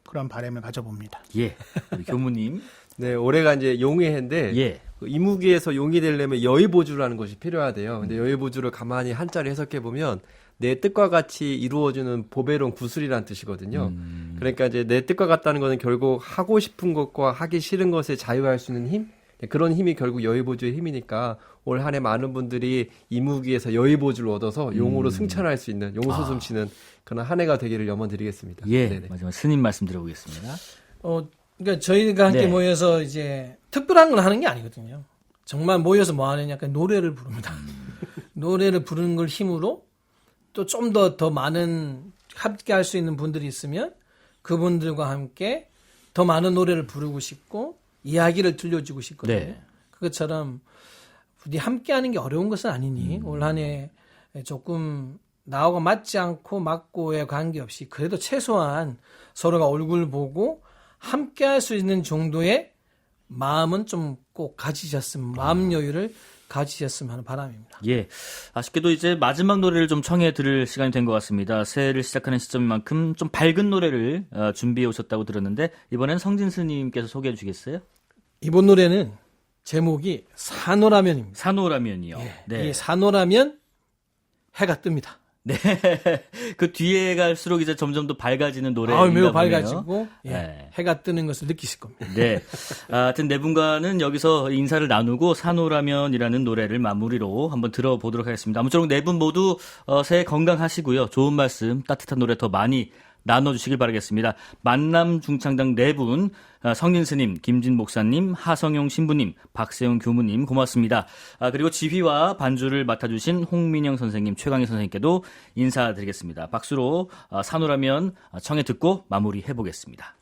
그런 바람을 가져봅니다. 예. 우리 교무님. 네, 올해가 이제 용의 해인데 예. 이무기에서 용이 되려면 여의보주라는 것이 필요하대요. 근데 여의보주를 가만히 한자로 해석해 보면 내 뜻과 같이 이루어주는 보배로운 구슬이라는 뜻이거든요. 그러니까 이제 내 뜻과 같다는 것은 결국 하고 싶은 것과 하기 싫은 것에 자유할 수 있는 힘? 그런 힘이 결국 여의보주의 힘이니까 올 한 해 많은 분들이 이무기에서 여의보주를 얻어서 용으로 승천할 수 있는 용솟음치는 그런 한 해가 되기를 염원드리겠습니다. 예. 네네. 마지막 스님 말씀 들어보겠습니다. 그러니까 저희가 함께 네. 모여서 이제 특별한 걸 하는 게 아니거든요. 정말 모여서 뭐 하느냐, 약간 노래를 부릅니다. 노래를 부르는 걸 힘으로 또 좀 더 많은 함께 할 수 있는 분들이 있으면 그분들과 함께 더 많은 노래를 부르고 싶고 이야기를 들려주고 싶거든요. 네. 그것처럼 우리 함께 하는 게 어려운 것은 아니니 올 한 해 조금 나하고 맞지 않고 맞고에 관계없이 그래도 최소한 서로가 얼굴 보고 함께 할 수 있는 정도의 마음은 좀 꼭 가지셨으면 마음 여유를 가지셨으면 하는 바람입니다. 예. 아쉽게도 이제 마지막 노래를 좀 청해 들을 시간이 된 것 같습니다. 새해를 시작하는 시점인 만큼 좀 밝은 노래를 준비해 오셨다고 들었는데 이번엔 성진 스님께서 소개해 주시겠어요? 이번 노래는 제목이 산호라면입니다. 산호라면이요. 이 산호라면 해가 뜹니다. 네. 그 뒤에 갈수록 이제 점점 더 밝아지는 노래인가 보네요. 매우 밝아지고 네. 해가 뜨는 것을 느끼실 겁니다. 네. 하여튼 네 분과는 여기서 인사를 나누고 산호라면이라는 노래를 마무리로 한번 들어보도록 하겠습니다. 아무쪼록 네 분 모두 새해 건강하시고요. 좋은 말씀, 따뜻한 노래 더 많이 나눠주시길 바라겠습니다. 만남 중창당 4분, 성진 스님, 김진 목사님, 하성용 신부님, 박세용 교무님 고맙습니다. 그리고 지휘와 반주를 맡아주신 홍민영 선생님, 최강희 선생님께도 인사드리겠습니다. 박수로 산호라면 청해 듣고 마무리해보겠습니다.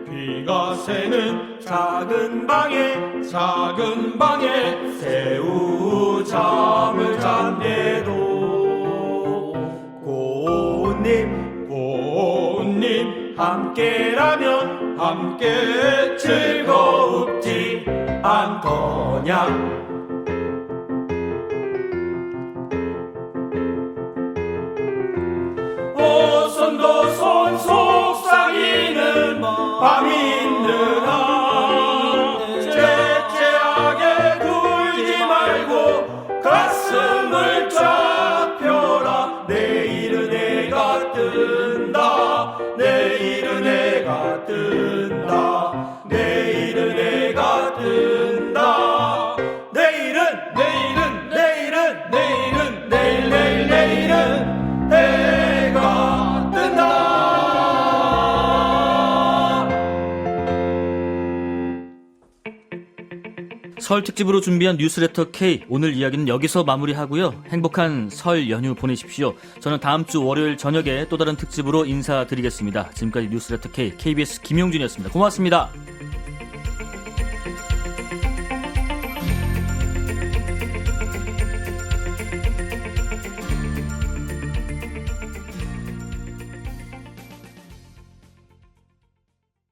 비가 새는 작은 방에 새우 잠을 잔대도 고운님 함께라면 함께 즐거웁지 않더냐. 오손도 손 속삭이는 밤이 있느라 째째하게 굴지 말고 가슴을 쫙 펴라. 내일은 해가 뜬다. 내일은 해가 뜬다. 내일은 해가 뜬다. 내일은 해가 뜬다. 설 특집으로 준비한 뉴스레터 K, 오늘 이야기는 여기서 마무리하고요. 행복한 설 연휴 보내십시오. 저는 다음 주 월요일 저녁에 또 다른 특집으로 인사드리겠습니다. 지금까지 뉴스레터 K, KBS 김용준이었습니다. 고맙습니다.